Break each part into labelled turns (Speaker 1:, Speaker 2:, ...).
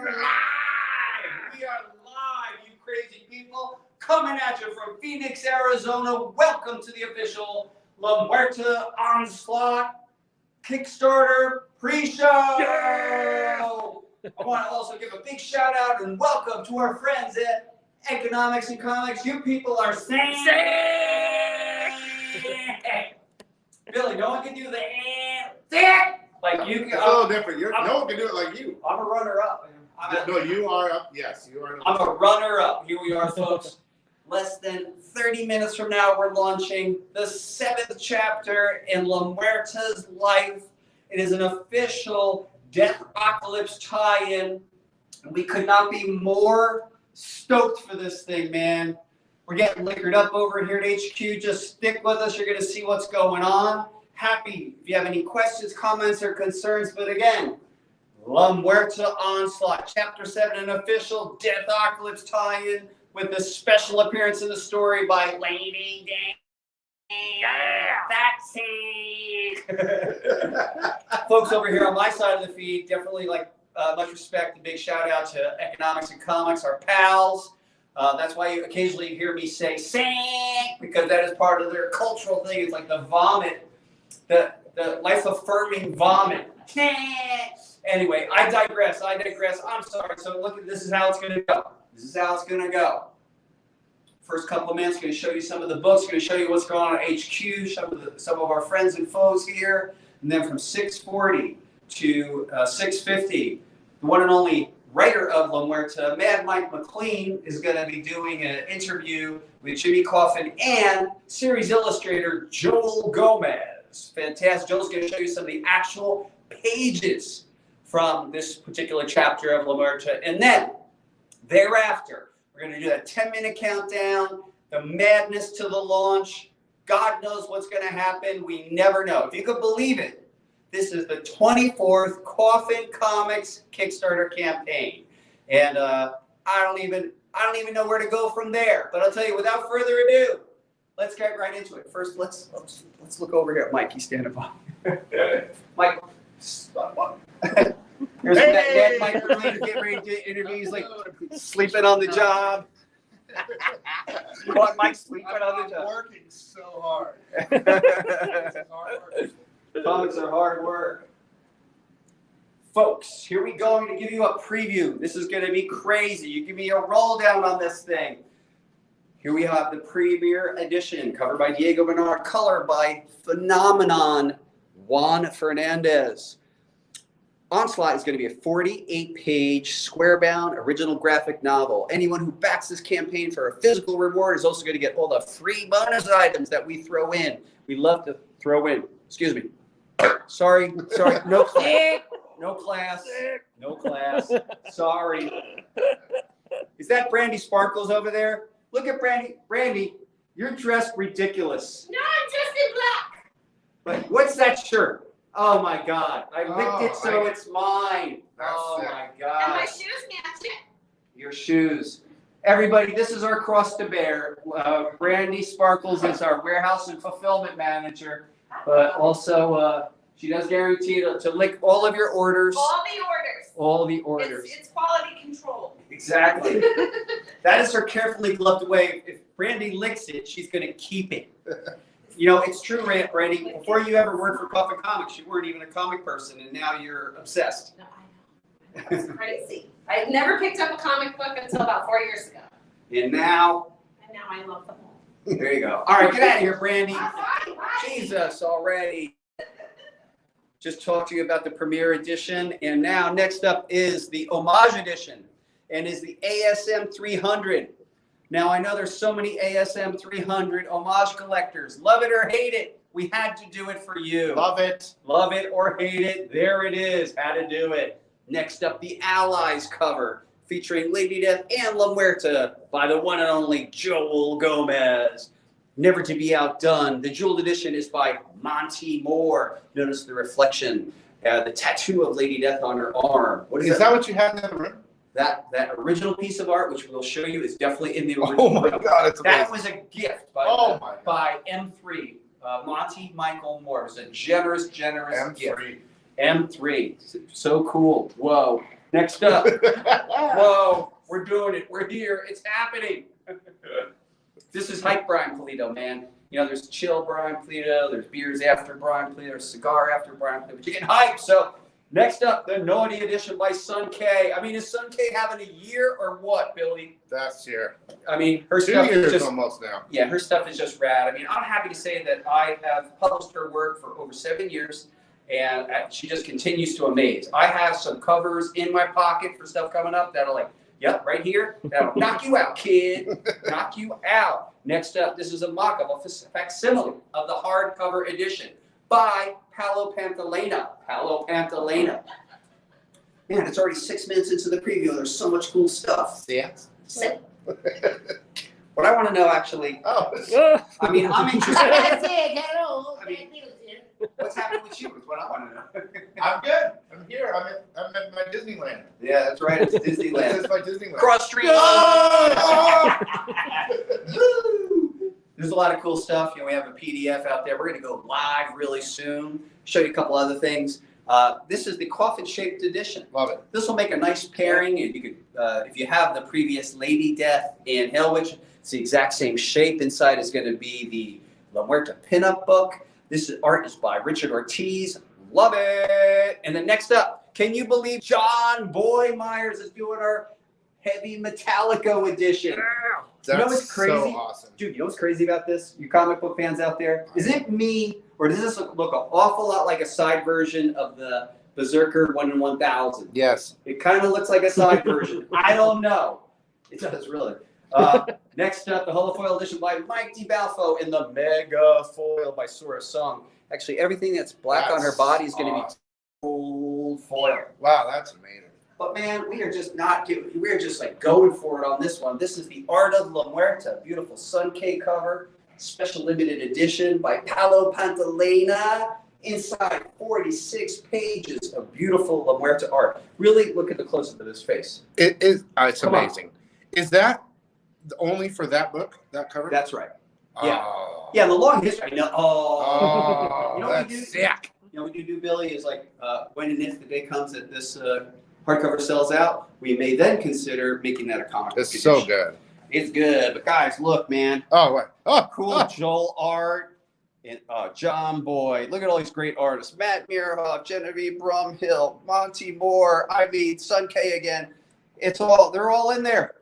Speaker 1: live. We are live, you crazy people. Coming at you from Phoenix, Arizona. Welcome to the official Muerta Onslaught Kickstarter pre-show. Yeah. I want to also give a big shout out and welcome to our friends at Economics and Comics. You people are saying. Billy, no one can do the like you can.
Speaker 2: It's a little different. No one can do it like you.
Speaker 1: I'm a runner-up.
Speaker 2: No, you are up. Yes, you are.
Speaker 1: I'm a runner-up. Here we are, folks. Less than 30 minutes from now, we're launching the 7th chapter in Muerta's life. It is an official Deathpocalypse tie-in. We could not be more stoked for this thing, man. We're getting liquored up over here at HQ. Just stick with us. You're going to see what's going on. Happy if you have any questions, comments, or concerns. But again, Muerta Onslaught, Chapter 7, an official Deathpocalypse tie-in with a special appearance in the story by Lady Folks over here on my side of the feed, definitely much respect and big shout out to Economics and Comics, our pals. That's why you occasionally hear me say "sank" because that is part of their cultural thing. It's like the vomit, the life-affirming vomit. Anyway, I digress. I'm sorry. So look, this is how it's going to go. First couple of minutes, going to show you some of the books. Going to show you what's going on at HQ. Some of our friends and foes here, and then from 6:40 to 6:50, the one and only writer of Muerta, Mad Mike MacLean, is going to be doing an interview with Jimmy Coffin and series illustrator Joel Gomez. Fantastic. Joel's going to show you some of the actual pages from this particular chapter of Muerta. And then, thereafter, we're going to do that 10-minute countdown, the madness to the launch. God knows what's going to happen. We never know. If you could believe it, this is the 24th Coffin Comics Kickstarter campaign, and I don't even know where to go from there. But I'll tell you, without further ado, let's get right into it. First, let's look over here. Mike, he's standing by. Mike, here's that Mike getting ready to interview. He's like sleeping on the job. You want Mike sleeping on the job?
Speaker 2: Working so hard.
Speaker 1: Comics are hard work. Folks, here we go. I'm going to give you a preview. This is going to be crazy. You give me a roll down on this thing. Here we have the premiere edition, cover by Diego Bernard, color by Phenomenon Juan Fernandez. Onslaught is going to be a 48-page, square-bound, original graphic novel. Anyone who backs this campaign for a physical reward is also going to get all the free bonus items that we throw in. We love to throw in. Excuse me. Sorry. No class. Sorry. Is that Brandy Sparkles over there? Look at Brandy. Brandy, you're dressed ridiculous.
Speaker 3: No, I'm dressed in black.
Speaker 1: But what's that shirt? Oh my God! I licked it so it's mine. Oh my God!
Speaker 3: And my shoes match it.
Speaker 1: Your shoes. Everybody, this is our cross to bear. Brandy Sparkles is our warehouse and fulfillment manager, but also she does guarantee to lick all of your orders. All the orders.
Speaker 3: It's quality control.
Speaker 1: Exactly. That is her carefully gloved way. If Brandy licks it, she's going to keep it. You know, it's true, Brandy. Before you ever worked for Coffin Comics, you weren't even a comic person, and now you're obsessed.
Speaker 3: No, I know. That's crazy. I never picked up a comic book until about 4 years ago.
Speaker 1: And now
Speaker 3: I love them all.
Speaker 1: There you go. All right, get out of here, Brandy.
Speaker 3: Bye.
Speaker 1: Jesus, already. Just talked to you about the premiere edition, and now next up is the homage edition, and is the ASM 300. Now, I know there's so many ASM 300 homage collectors. Love it or hate it, we had to do it for you.
Speaker 2: Love it
Speaker 1: or hate it, there it is. How to do it. Next up, the Allies cover, featuring Lady Death and Muerta by the one and only Joel Gomez. Never to be outdone. The jeweled edition is by Monty Moore. Notice the reflection, the tattoo of Lady Death on her arm. What
Speaker 2: is that? What you have in the room?
Speaker 1: That original piece of art, which we'll show you, is definitely in the original.
Speaker 2: Oh my God, it's amazing.
Speaker 1: That was a gift by M3, Monty Michael Moore. It was a generous
Speaker 2: M3.
Speaker 1: gift. M3, so cool. Whoa. Next up. Whoa, we're doing it. We're here. It's happening. This is hype Brian Pulido, man. You know, there's chill Brian Pulido, there's beers after Brian Pulido, there's cigar after Brian Pulido, but you get hype. So next up, the Naughty Edition by Sun K. I mean, is Sun K having a year or what, Billy?
Speaker 2: That's here.
Speaker 1: I mean, her
Speaker 2: 2
Speaker 1: stuff
Speaker 2: years
Speaker 1: is just
Speaker 2: almost now.
Speaker 1: yeah, her stuff is just rad. I mean, I'm happy to say that I have published her work for over 7 years, and she just continues to amaze. I have some covers in my pocket for stuff coming up that'll like, yep, right here, that'll knock you out, kid, knock you out. Next up, this is a mock-up, a facsimile of the hardcover edition by Paolo Pantalena. Paolo Pantalena. Man, it's already 6 minutes into the preview. There's so much cool stuff.
Speaker 2: Yes.
Speaker 1: What I want to know, actually,
Speaker 2: Oh.
Speaker 1: I mean, I'm interested.
Speaker 4: Hello.
Speaker 1: I mean, what's happening with you is what I want to know.
Speaker 2: I'm good. I'm here. I'm at my Disneyland.
Speaker 1: Yeah, that's right. It's
Speaker 2: This
Speaker 1: Disneyland.
Speaker 2: is my Disneyland.
Speaker 1: Cross Street.
Speaker 2: Oh!
Speaker 1: Woo! There's a lot of cool stuff. You know, we have a PDF out there. We're going to go live really soon. Show you a couple other things. This is the coffin-shaped edition.
Speaker 2: Love it.
Speaker 1: This will make a nice pairing, and you could, if you have the previous Lady Death and Hellwitch, it's the exact same shape. Inside is going to be the La Muerta pinup book. This art is by Richard Ortiz. Love it. And then next up, can you believe John Boy Myers is doing our heavy Metallica edition?
Speaker 2: That's
Speaker 1: You know what's crazy?
Speaker 2: so awesome.
Speaker 1: Dude, you know what's crazy about this? You comic book fans out there? Is it me, or does this look an awful lot like a side version of the Berserker 1 in 1000?
Speaker 2: Yes.
Speaker 1: It kind of looks like a side version. I don't know. It does, really. Next up, the holofoil edition by Mike DiBalfo and the mega foil by Sora Sung. Actually, everything that's black on her body is going to be gold foil.
Speaker 2: Wow, that's amazing.
Speaker 1: But man, we are just not giving, we're just like going for it on this one. This is the Art of La Muerta, beautiful Sun K cover, special limited edition by Paolo Pantalena. Inside 46 pages of beautiful La Muerta art. Really look at the close-up of this face.
Speaker 2: It is. It's
Speaker 1: Come on.
Speaker 2: amazing. Is that only for that book? That cover?
Speaker 1: That's right. Yeah.
Speaker 2: Oh.
Speaker 1: Yeah, the long history. No,
Speaker 2: Oh,
Speaker 1: You know what we
Speaker 2: that's
Speaker 1: do?
Speaker 2: sick.
Speaker 1: You know what we do, Billy, is like when and if the day comes that this hardcover sells out, we may then consider making that a comic book
Speaker 2: It's so
Speaker 1: edition.
Speaker 2: good.
Speaker 1: It's good. But guys, look, man.
Speaker 2: Oh, what? Oh,
Speaker 1: Cool
Speaker 2: oh.
Speaker 1: Joel art and John Boyd. Look at all these great artists. Matt Mierhoff, Genevieve Brumhill, Monty Moore, Ivy, Sun K again. They're all in there.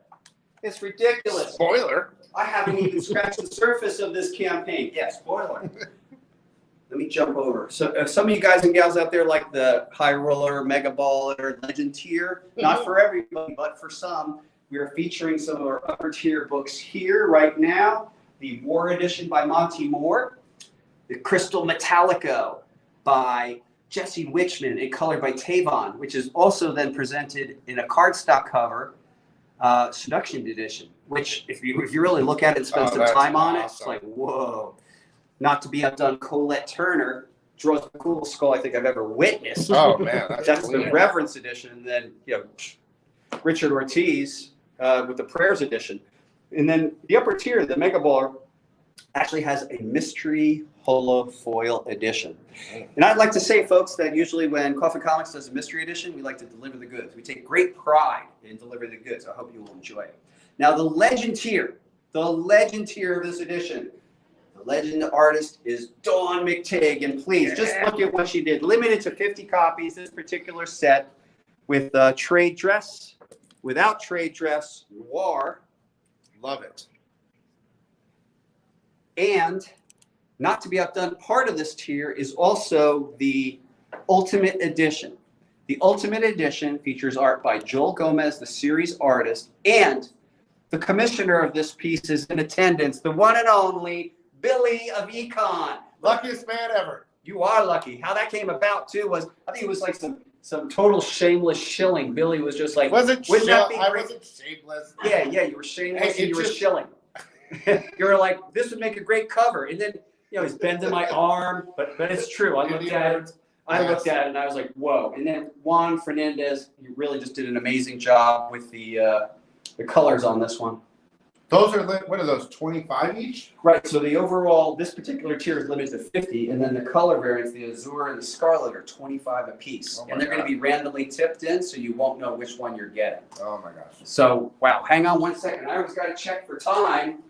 Speaker 1: It's ridiculous.
Speaker 2: Spoiler.
Speaker 1: I haven't even scratched the surface of this campaign. Yeah, spoiler. Let me jump over. So some of you guys and gals out there like the High Roller, Mega Baller, Legend tier. Not for everybody, but for some. We are featuring some of our upper tier books here right now. The War Edition by Monty Moore. The Crystal Metallico by Jesse Witchman and colored by Tavon, which is also then presented in a cardstock cover, seduction edition, which if you really look at it and spend some
Speaker 2: that's
Speaker 1: time on it, it's
Speaker 2: awesome.
Speaker 1: like, whoa. Not to be outdone, Colette Turner draws the coolest skull I think I've ever witnessed.
Speaker 2: Oh man,
Speaker 1: That's the
Speaker 2: clean.
Speaker 1: Reverence edition. And then, Richard Ortiz with the Prayers edition. And then the upper tier, the Mega Baller, actually has a mystery holo foil edition. And I'd like to say, folks, that usually when Coffin Comics does a mystery edition, we like to deliver the goods. We take great pride in delivering the goods. I hope you will enjoy it. Now, the legend tier of this edition, the legend artist is Dawn McTigg. And please, just look at what she did. Limited to 50 copies, this particular set with trade dress, without trade dress, noir,
Speaker 2: Love it.
Speaker 1: and not to be outdone, part of this tier is also the Ultimate Edition. The Ultimate Edition features art by Joel Gomez, the series artist, and the commissioner of this piece is in attendance, the one and only Billy of Econ.
Speaker 2: Luckiest man ever.
Speaker 1: You are lucky. How that came about, too, was, I think it was like some total shameless shilling. Billy was just like,
Speaker 2: Wasn't
Speaker 1: wouldn't that be
Speaker 2: I
Speaker 1: great?
Speaker 2: wasn't shameless.
Speaker 1: Yeah, you were shameless
Speaker 2: Hey,
Speaker 1: and you were
Speaker 2: just-
Speaker 1: shilling. You were like, this would make a great cover. And then, he's bending my arm, but it's true. I looked at it and I was like, whoa. And then Juan Fernandez, he really just did an amazing job with the colors on this one.
Speaker 2: Those are, what are those, 25 each?
Speaker 1: Right, so the overall, this particular tier is limited to 50, and then the color variants, the Azure and the Scarlet, are 25 apiece.
Speaker 2: Oh my
Speaker 1: And they're going to
Speaker 2: God.
Speaker 1: be randomly tipped in, so you won't know which one you're getting.
Speaker 2: Oh my gosh.
Speaker 1: So, wow, hang on 1 second. I always got to check for time.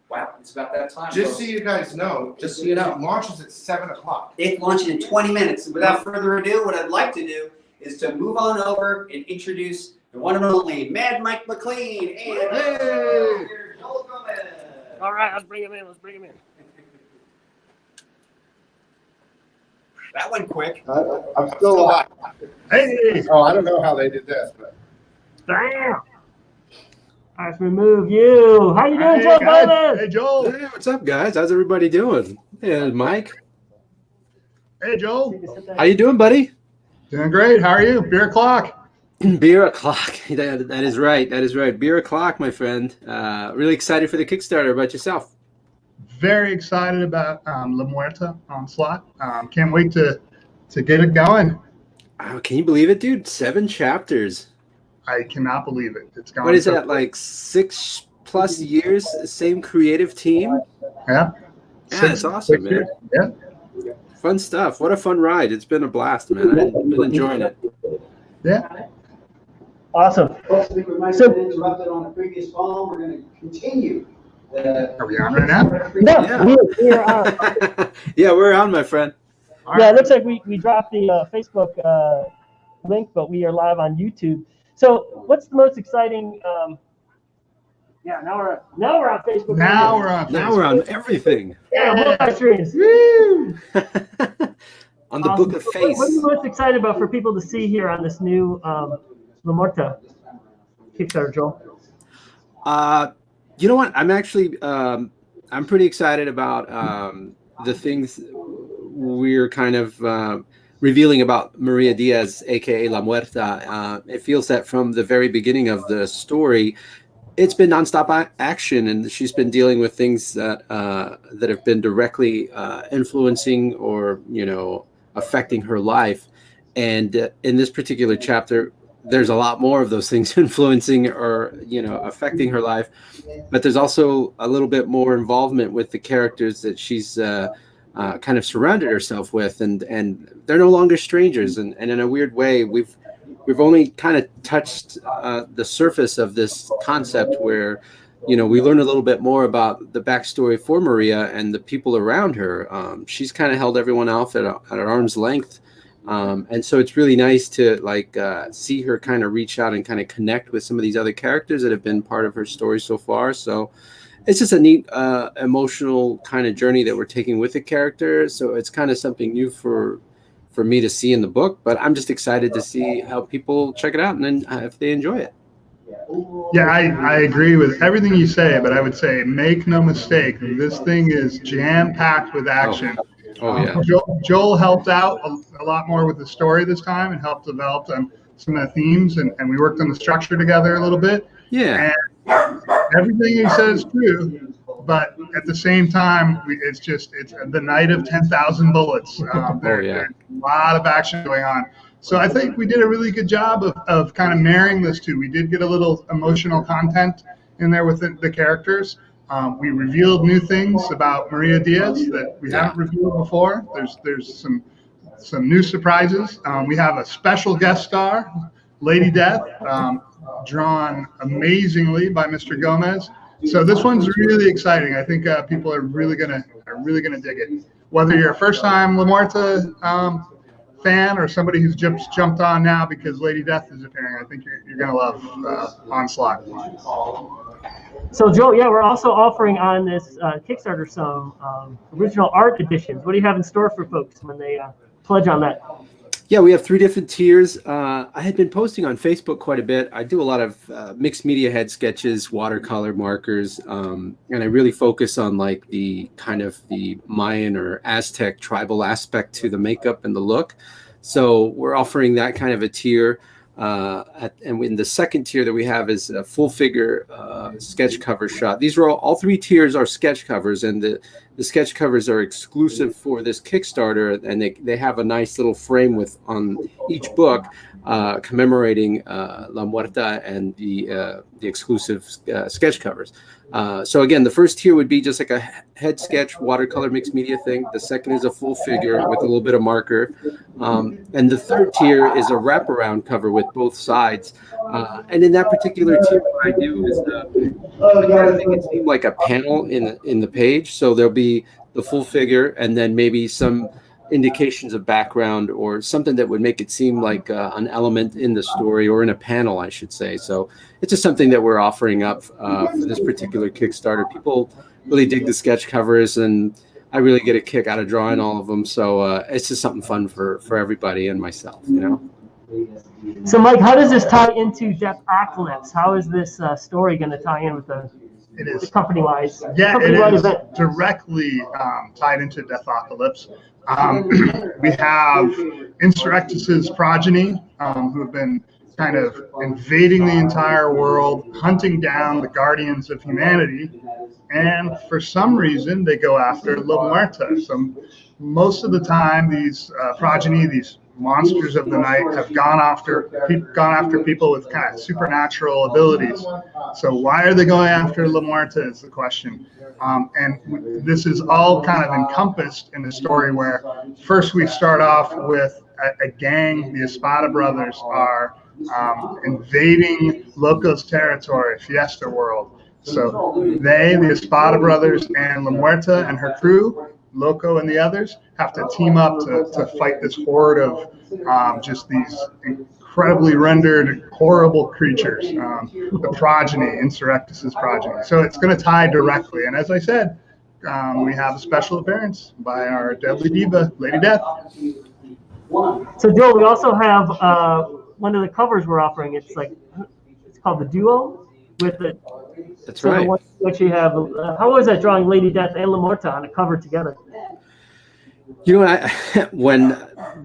Speaker 1: Wow, it's about that time.
Speaker 2: Just so you guys know,
Speaker 1: Just so you know.
Speaker 2: it launches at 7 o'clock.
Speaker 1: It launches in 20 minutes. And without further ado, what I'd like to do is to move on over and introduce the one and only Mad Mike MacLean. And
Speaker 2: Hey!
Speaker 1: Joel Gomez.
Speaker 4: All right, let's bring him in. In.
Speaker 1: That went quick.
Speaker 2: I'm still alive.
Speaker 4: Hey,
Speaker 2: Oh, I don't know how they did this, but.
Speaker 4: damn. Let's remove you. How you doing, Joe Gomez?
Speaker 5: Hey, Joel.
Speaker 6: Hey, what's up, guys? How's everybody doing? Hey, Mike.
Speaker 5: Hey, Joel.
Speaker 6: How you doing, buddy?
Speaker 5: Doing great. How are you? Beer o'clock.
Speaker 6: Beer o'clock. That is right. That is right. Beer o'clock, my friend. Really excited for the Kickstarter. About yourself?
Speaker 5: Very excited about La Muerta Onslaught. Can't wait to get it going.
Speaker 6: Oh, can you believe it, dude? 7 chapters.
Speaker 5: I cannot believe it. It's going.
Speaker 6: What is
Speaker 5: so
Speaker 6: that, like 6+ years? Same creative team?
Speaker 5: Yeah.
Speaker 6: Yeah, that's awesome, man.
Speaker 5: Yeah.
Speaker 6: Fun stuff. What a fun ride. It's been a blast, man. I've been enjoying it.
Speaker 5: Yeah.
Speaker 4: Awesome.
Speaker 1: Folks, I think we might have been interrupted on the previous phone. We're going to continue.
Speaker 5: Are we on right now?
Speaker 4: Yeah, we're on.
Speaker 6: Yeah, we're on, my friend.
Speaker 4: Yeah, it looks like we dropped the Facebook link, but we are live on YouTube. So, what's the most exciting? Yeah, now we're on Facebook.
Speaker 5: Now we're on.
Speaker 6: Now we're on everything.
Speaker 4: Yeah, multi-streams.
Speaker 6: On the Book of Face.
Speaker 4: What are you most excited about for people to see here on this new La Muerta Kickstarter, Joel?
Speaker 6: You know what? I'm actually I'm pretty excited about the things we're kind of revealing about Maria Diaz, aka La Muerta. It feels that from the very beginning of the story, it's been nonstop action, and she's been dealing with things that that have been directly influencing or affecting her life. And in this particular chapter, there's a lot more of those things influencing or affecting her life, but there's also a little bit more involvement with the characters that she's kind of surrounded herself with, and they're no longer strangers. And in a weird way, we've only kind of touched the surface of this concept where we learn a little bit more about the backstory for Maria and the people around her. She's kind of held everyone else at an arm's length. And so it's really nice to see her kind of reach out and kind of connect with some of these other characters that have been part of her story so far. So it's just a neat emotional kind of journey that we're taking with the character. So it's kind of something new for me to see in the book, but I'm just excited to see how people check it out and then if they enjoy it.
Speaker 5: Yeah, I agree with everything you say, but I would say make no mistake, this thing is jam-packed with action.
Speaker 6: Oh yeah.
Speaker 5: Joel helped out a lot more with the story this time and helped develop some of the themes, and we worked on the structure together a little bit.
Speaker 6: Yeah.
Speaker 5: And everything you said is true, but at the same time, it's the night of 10,000 bullets. There's a lot of action going on. So I think we did a really good job of kind of marrying those two. We did get a little emotional content in there with the characters. We revealed new things about Maria Diaz that we haven't revealed before. There's some new surprises. We have a special guest star, Lady Death, drawn amazingly by Mr. Gomez. So this one's really exciting. I think people are really gonna dig it. Whether you're a first-time La Muerta fan or somebody who's just jumped on now because Lady Death is appearing, I think you're gonna love Onslaught.
Speaker 4: So, Joe, yeah, we're also offering on this Kickstarter some original art editions. What do you have in store for folks when they pledge on that?
Speaker 6: Yeah, we have 3 different tiers. I had been posting on Facebook quite a bit. I do a lot of mixed media head sketches, watercolor markers, and I really focus on like the kind of the Mayan or Aztec tribal aspect to the makeup and the look. So we're offering that kind of a tier. And in the second tier that we have is a full figure sketch cover shot. These are all 3 tiers are sketch covers, and the sketch covers are exclusive for this Kickstarter, and they have a nice little frame on each book. commemorating La Muerta and the exclusive sketch covers. So again, the first tier would be just like a head sketch, watercolor mixed media thing. The second is a full figure with a little bit of marker. And the third tier is a wraparound cover with both sides. And in that particular tier, what I do is I try to make it seem like a panel in the page. So there'll be the full figure and then maybe some indications of background or something that would make it seem like an element in the story or in a panel, I should say. So it's just something that we're offering up for this particular Kickstarter. People really dig the sketch covers, and I really get a kick out of drawing all of them. So it's just something fun for everybody and myself, you know.
Speaker 4: So, Mike, how does this tie into Deathpocalypse? How is this story going to tie in with the company-wise?
Speaker 5: Yeah,
Speaker 4: company-wide
Speaker 5: it is
Speaker 4: event?
Speaker 5: directly tied into Deathpocalypse. We have Insurrectus's progeny, who have been kind of invading the entire world, hunting down the guardians of humanity, and for some reason they go after La Muerta. So most of the time, these progeny, these monsters of the night, have gone after people with kind of supernatural abilities. So why are they going after La Muerta is the question. And this is all kind of encompassed in the story where first we start off with a gang. The Espada brothers are invading Loco's territory, Fiesta World. So the Espada brothers and La Muerta and her crew, Loco and the others, have to team up to fight this horde of just these incredibly rendered, horrible creatures, the progeny, Insurrectus's progeny. So it's going to tie directly. And as I said, we have a special appearance by our deadly diva, Lady Death.
Speaker 4: So, Joel, we also have one of the covers we're offering. It's called the Duo with the.
Speaker 6: That's
Speaker 4: so
Speaker 6: right.
Speaker 4: You actually have. How was that drawing Lady Death and La Muerta on a cover together?
Speaker 6: You know, when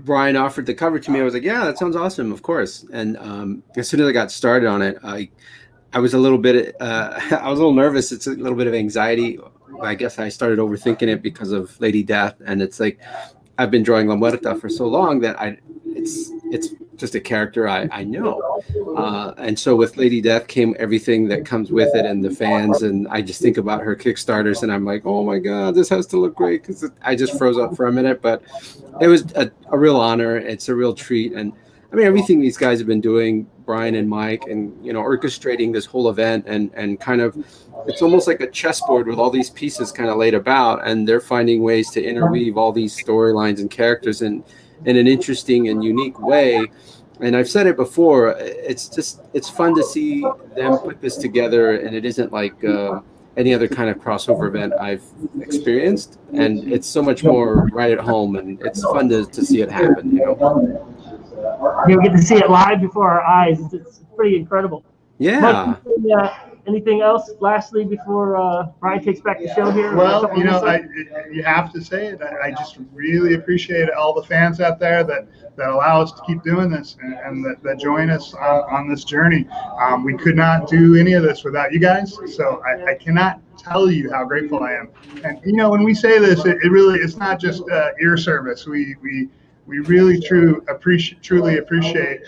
Speaker 6: Brian offered the cover to me, I was like, "Yeah, that sounds awesome, of course." And as soon as I got started on it, I was a little bit, I was a little nervous. It's a little bit of anxiety. I guess I started overthinking it because of Lady Death, and it's like I've been drawing La Muerta for so long that it's just a character I know. And so with Lady Death came everything that comes with it and the fans. And I just think about her Kickstarters and I'm like, oh my God, this has to look great. Because I just froze up for a minute, but it was a real honor. It's a real treat. And I mean, everything these guys have been doing, Brian and Mike, and, you know, orchestrating this whole event and kind of, it's almost like a chessboard with all these pieces kind of laid about, and they're finding ways to interweave all these storylines and characters in an interesting and unique way. And I've said it before, it's fun to see them put this together, and it isn't like any other kind of crossover event I've experienced, and it's so much more right at home, and it's fun to see it happen, you know.
Speaker 4: You get to see it live before our eyes. It's pretty incredible.
Speaker 6: Yeah.
Speaker 4: Mike, anything else lastly before Brian takes back the show here?
Speaker 5: Well, you know, you have to say it. I just really appreciate all the fans out there that allow us to keep doing this and that join us on this journey. We could not do any of this without you guys. So I cannot tell you how grateful I am. And, you know, when we say this, it's not just ear service. We really truly appreciate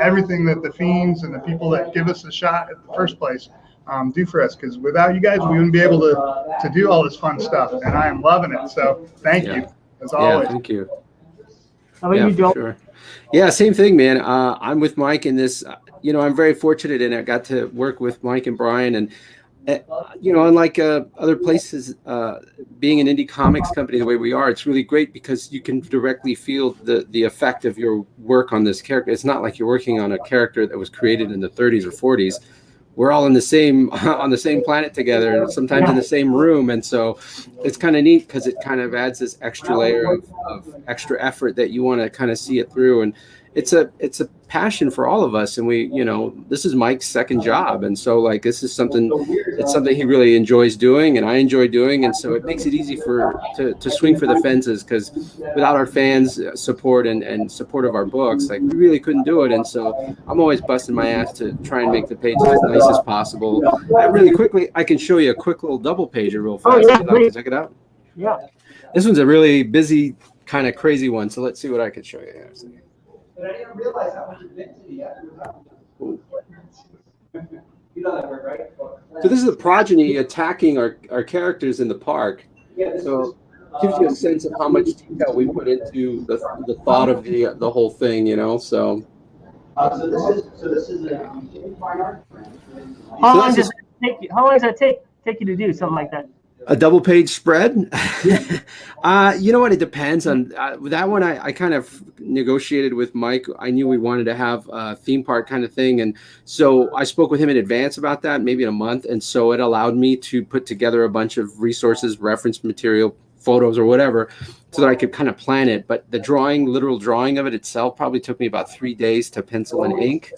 Speaker 5: everything that the Fiends and the people that give us a shot at the first place do for us, because without you guys, we wouldn't be able to do all this fun stuff, and I am loving it. So thank you, as always.
Speaker 6: Yeah, thank you.
Speaker 4: How about you, Joel?
Speaker 6: Sure. Yeah, same thing, man. I'm with Mike in this. You know, I'm very fortunate, and I got to work with Mike and Brian, and you know, unlike other places, being an indie comics company the way we are, it's really great because you can directly feel the effect of your work on this character. It's not like you're working on a character that was created in the 30s or 40s. We're all in the same on the same planet together, and sometimes in the same room, and so it's kind of neat because it kind of adds this extra layer of extra effort that you want to kind of see it through. And it's a passion for all of us, and we, you know, this is Mike's second job, and so like this is something he really enjoys doing, and I enjoy doing, and so it makes it easy to swing for the fences, because without our fans' support and support of our books, like we really couldn't do it. And so I'm always busting my ass to try and make the pages as nice as possible. Really quickly, I can show you a quick little double pager real fast.
Speaker 4: Oh, yeah,
Speaker 6: If you'd like to check it out.
Speaker 4: Yeah.
Speaker 6: This one's a really busy, kind of crazy one, so let's see what I can show you here.
Speaker 1: But I didn't realize how much it meant to me after it happened. You know that word, right?
Speaker 6: So this is the progeny attacking our characters in the park.
Speaker 1: Yeah, this
Speaker 6: So
Speaker 1: is,
Speaker 6: it gives you a sense of how much detail we put into the thought of the whole thing, you know. So
Speaker 1: so this is a fine art.
Speaker 4: How long does it take you? How long does that take you to do something like that?
Speaker 6: a double page spread. You know what? It depends on that one. I kind of negotiated with Mike. I knew we wanted to have a theme park kind of thing. And so I spoke with him in advance about that, maybe in a month. And so it allowed me to put together a bunch of resources, reference material, photos or whatever, so that I could kind of plan it. But the literal drawing of it itself probably took me about 3 days to pencil and ink.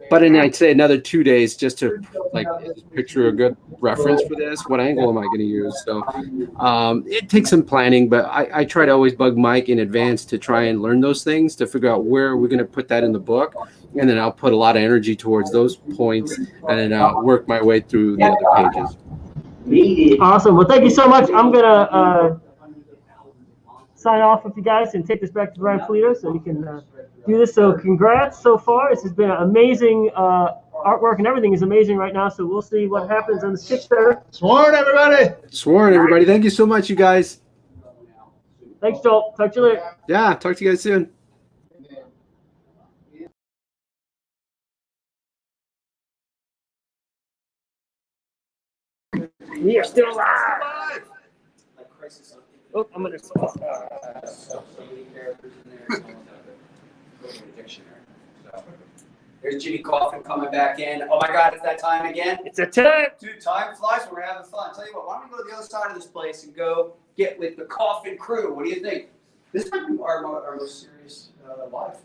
Speaker 6: But then I'd say another 2 days just to like picture a good reference for this. What angle am I going to use? So it takes some planning, but I try to always bug Mike in advance to try and learn those things, to figure out where we're going to put that in the book. And then I'll put a lot of energy towards those points and then work my way through the other pages.
Speaker 4: Awesome. Well, thank you so much. I'm going to sign off with you guys and take this back to Brian Pulido so we can do this. So congrats so far. This has been amazing artwork, and everything is amazing right now. So we'll see what happens on this Kickstarter.
Speaker 5: Sworn, everybody.
Speaker 6: Sworn, everybody. Thank you so much, you guys.
Speaker 4: Thanks, Joel. Talk to you later.
Speaker 6: Yeah, talk to you guys soon.
Speaker 4: We are still alive. Oh, I'm going to.
Speaker 1: So many characters in there. Dictionary. So there's Jimmy Coffin coming back in. Oh my God, it's that time again.
Speaker 4: It's a time.
Speaker 1: Dude, time flies when we're having fun. Tell you what, why don't we go to the other side of this place and go get with the Coffin Crew? What do you think? This might be our most serious live.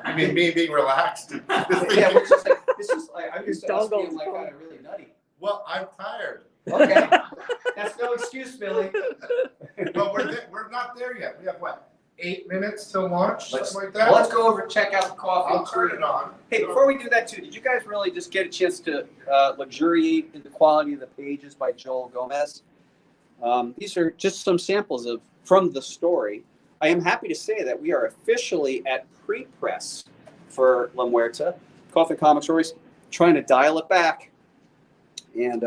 Speaker 2: I mean, me being relaxed.
Speaker 1: Yeah, we're just like, this is like, I'm used to us being like kind of really nutty.
Speaker 2: Well, I'm tired.
Speaker 1: Okay, that's no excuse, Billy.
Speaker 2: But we're not there yet. We have what, 8 minutes till launch,
Speaker 1: Let's,
Speaker 2: something like that?
Speaker 1: well, let's go over and check out the Coffin
Speaker 2: I'll turn it on.
Speaker 1: Hey, before we do that too, did you guys really just get a chance to luxuriate in the quality of the pages by Joel Gomez? These are just some samples from the story. I am happy to say that we are officially at pre-press for La Muerta. Coffin Comics are always trying to dial it back. And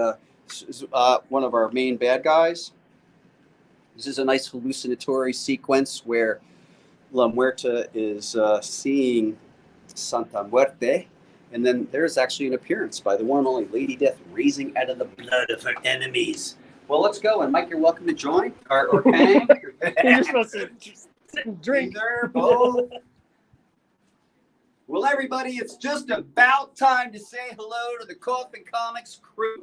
Speaker 1: this is one of our main bad guys. This is a nice hallucinatory sequence where La Muerta is seeing Santa Muerte. And then there's actually an appearance by the one and only Lady Death raising out of the blood of her enemies. Well, let's go. And Mike, you're welcome to join. Or Pang.
Speaker 4: You're supposed to just sit and drink.
Speaker 1: Either, both. Well, everybody, it's just about time to say hello to the Coffin Comics crew.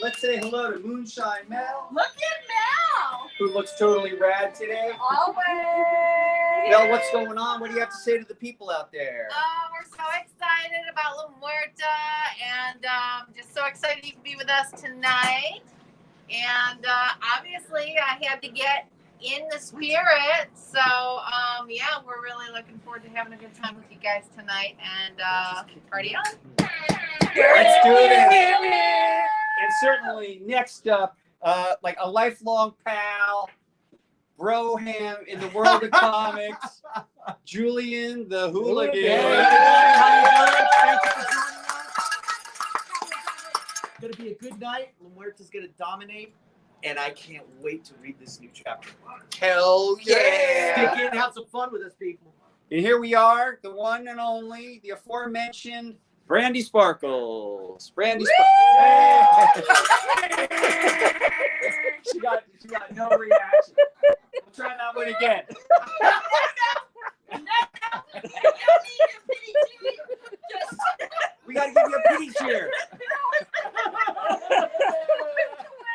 Speaker 1: Let's say hello to Moonshine Mel.
Speaker 3: Look at Mel.
Speaker 1: Who looks totally rad today.
Speaker 3: Always.
Speaker 1: Mel, what's going on? What do you have to say to the people out there?
Speaker 3: We're so excited about La Muerta, and just so excited you can be with us tonight. And obviously, I had to get in the spirit. So, yeah, we're really looking forward to having a good time with you guys tonight. And party on.
Speaker 1: Let's do it. And certainly next up, like a lifelong pal, Broham in the world of comics, Julian the Hooligan.
Speaker 7: It's going to be a good night. La Muerta's going to dominate, and I can't wait to read this new chapter.
Speaker 1: Hell yeah!
Speaker 7: Stick in, have some fun with us, people.
Speaker 1: And here we are, the one and only, the aforementioned Brandy Sparkles. Brandy Sparkles. She got no reaction. We'll try that one again. We got to give you a pity cheer.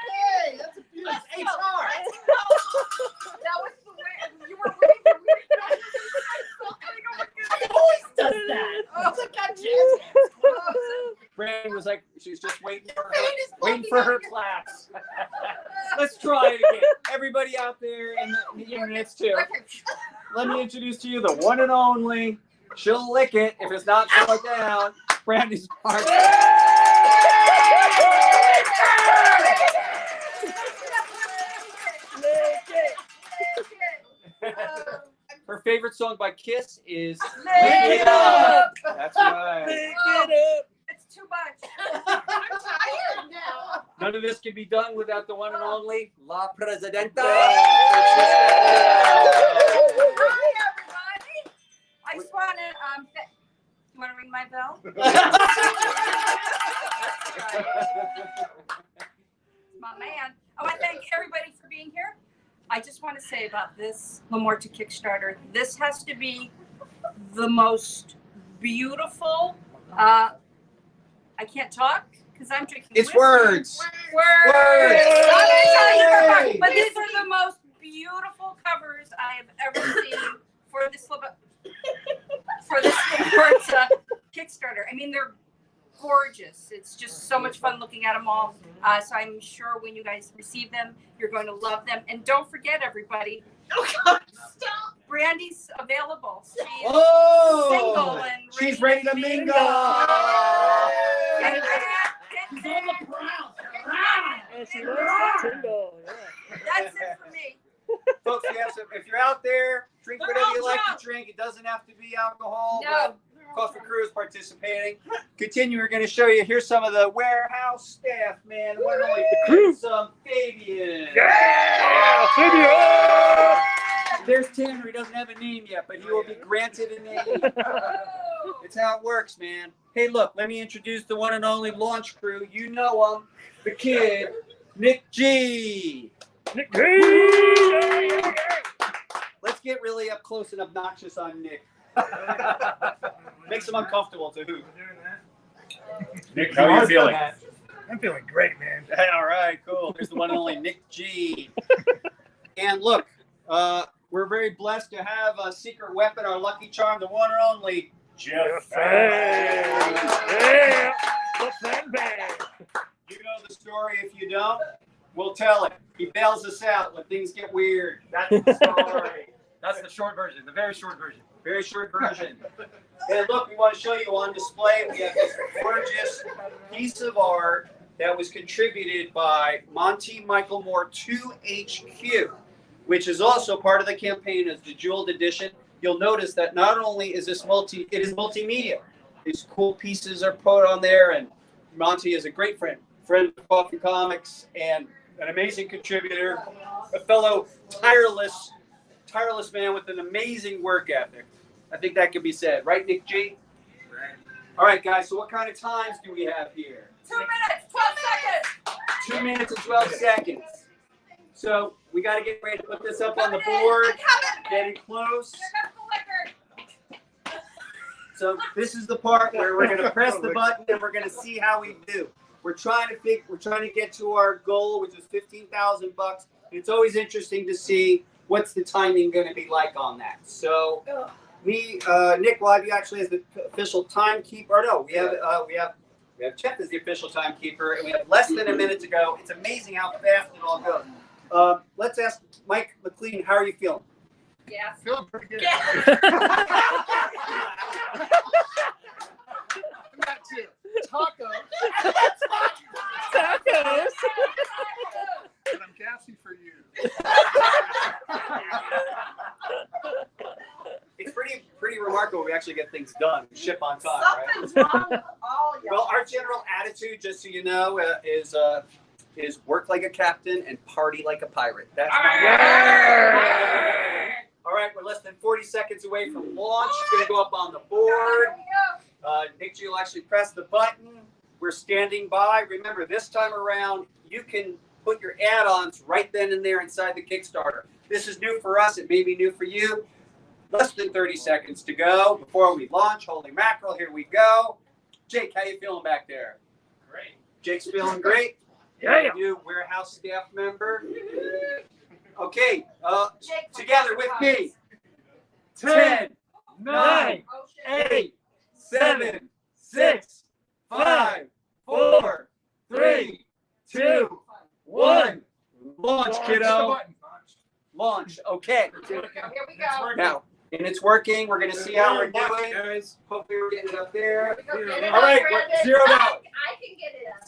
Speaker 7: Hey, that's a beautiful HR.
Speaker 3: That was the way you were waiting for me to
Speaker 7: Always does that.
Speaker 3: Oh,
Speaker 1: Brandy was like, she's just waiting for her claps. Let's try it again. Everybody out there in the internets too. Let me introduce to you the one and only. She'll lick it if it's not slowed down. Brandy Sparkles. Her favorite song by Kiss is
Speaker 3: Lick It Up.
Speaker 1: That's right.
Speaker 3: It's too much. I'm tired now.
Speaker 1: None of this can be done without the one and only La Presidenta.
Speaker 8: Hi, everybody. I just want to, you want to ring my bell? My man. I want to thank everybody for being here. I just want to say about this Muerta Kickstarter, this has to be the most beautiful, I can't talk because I'm drinking
Speaker 1: It's
Speaker 8: whiskey.
Speaker 1: words.
Speaker 8: Words.
Speaker 1: Words.
Speaker 8: I'm gonna tell you about- but these are the most beautiful covers I have ever seen for this Muerta Kickstarter. I mean, they're gorgeous. It's just so much fun looking at them all. So I'm sure when you guys receive them, you're going to love them. And don't forget, everybody, Brandy's available. She's single and
Speaker 1: She's ready to mingle.
Speaker 8: And that's it for me.
Speaker 1: Folks, if you're out there, drink whatever you like to drink. It doesn't have to be alcohol.
Speaker 8: No.
Speaker 1: Coffin Crew is participating. Continue. We're going to show you. Here's some of the warehouse staff, man. The one and only some Fabian.
Speaker 4: Yeah, Fabian!
Speaker 1: There's Tanner. He doesn't have a name yet, but he will be granted a name. It's how it works, man. Hey, look. Let me introduce the one and only launch crew. You know him, the kid, Nick G.
Speaker 4: Nick G!
Speaker 1: Let's get really up close and obnoxious on Nick. Makes him uncomfortable to who?
Speaker 2: Nick, how are you feeling?
Speaker 5: I'm feeling great, man.
Speaker 1: All right, cool. There's the one and only Nick G. And look, we're very blessed to have a secret weapon, our lucky charm, the one and only Jeff.
Speaker 4: Yeah, the fan bag.
Speaker 1: You know the story. If you don't, we'll tell it. He bails us out when things get weird. That's the story.
Speaker 9: That's the short version, the very short version.
Speaker 1: Very short version. And look, we want to show you on display. We have this gorgeous piece of art that was contributed by Monty Michael Moore 2HQ, which is also part of the campaign as the jeweled edition. You'll notice that not only is this it is multimedia. These cool pieces are put on there, and Monty is a great friend of Coffin Comics, and an amazing contributor, a fellow tireless man with an amazing work ethic. I think that can be said. Right, Nick G?
Speaker 9: Right.
Speaker 1: All right, guys, so what kind of times do we have here?
Speaker 8: 2 minutes, 12 seconds.
Speaker 1: 2 minutes and 12 seconds. So we got to get ready to put this up on the board. Getting close. So this is the part where we're going to press the button and we're going to see how we do. We're trying to get to our goal, which is $15,000. It's always interesting to see what's the timing going to be like on that. So Nick, will have you actually as the official timekeeper. Or no, we have Jeff as the official timekeeper, and we have less than a minute to go. It's amazing how fast it all goes. Let's ask Mike MacLean, how are you feeling?
Speaker 8: Yeah.
Speaker 2: Feeling pretty good. Got two. Tacos.
Speaker 4: Tacos.
Speaker 2: And I'm gassy for you.
Speaker 1: It's pretty remarkable. We actually get things done, ship on time,
Speaker 3: Something's
Speaker 1: right?
Speaker 3: wrong with all y'all.
Speaker 1: Well, our general attitude, just so you know, is work like a captain and party like a pirate. That's all right. We're less than 40 seconds away from launch. It's going to go up on the board. Nick G will actually press the button. We're standing by. Remember, this time around, you can put your add-ons right then and there inside the Kickstarter. This is new for us. It may be new for you. Less than 30 seconds to go before we launch. Holy mackerel, here we go. Jake, how you feeling back there?
Speaker 9: Great.
Speaker 1: Jake's feeling great.
Speaker 4: Yeah.
Speaker 1: New warehouse staff member. Okay, together with me. 10, 9, 8, 7, 6, 5, 4, 3, 2, 1. Launch, kiddo. Launch. Okay.
Speaker 3: Here we go.
Speaker 1: Now, and it's working. We're going to see how we're doing.
Speaker 9: Guys.
Speaker 1: Hopefully we're getting it up there.
Speaker 3: Here we go. Get it
Speaker 1: All
Speaker 3: up,
Speaker 1: right,
Speaker 3: Brandon.
Speaker 1: $0.
Speaker 3: I can get it up.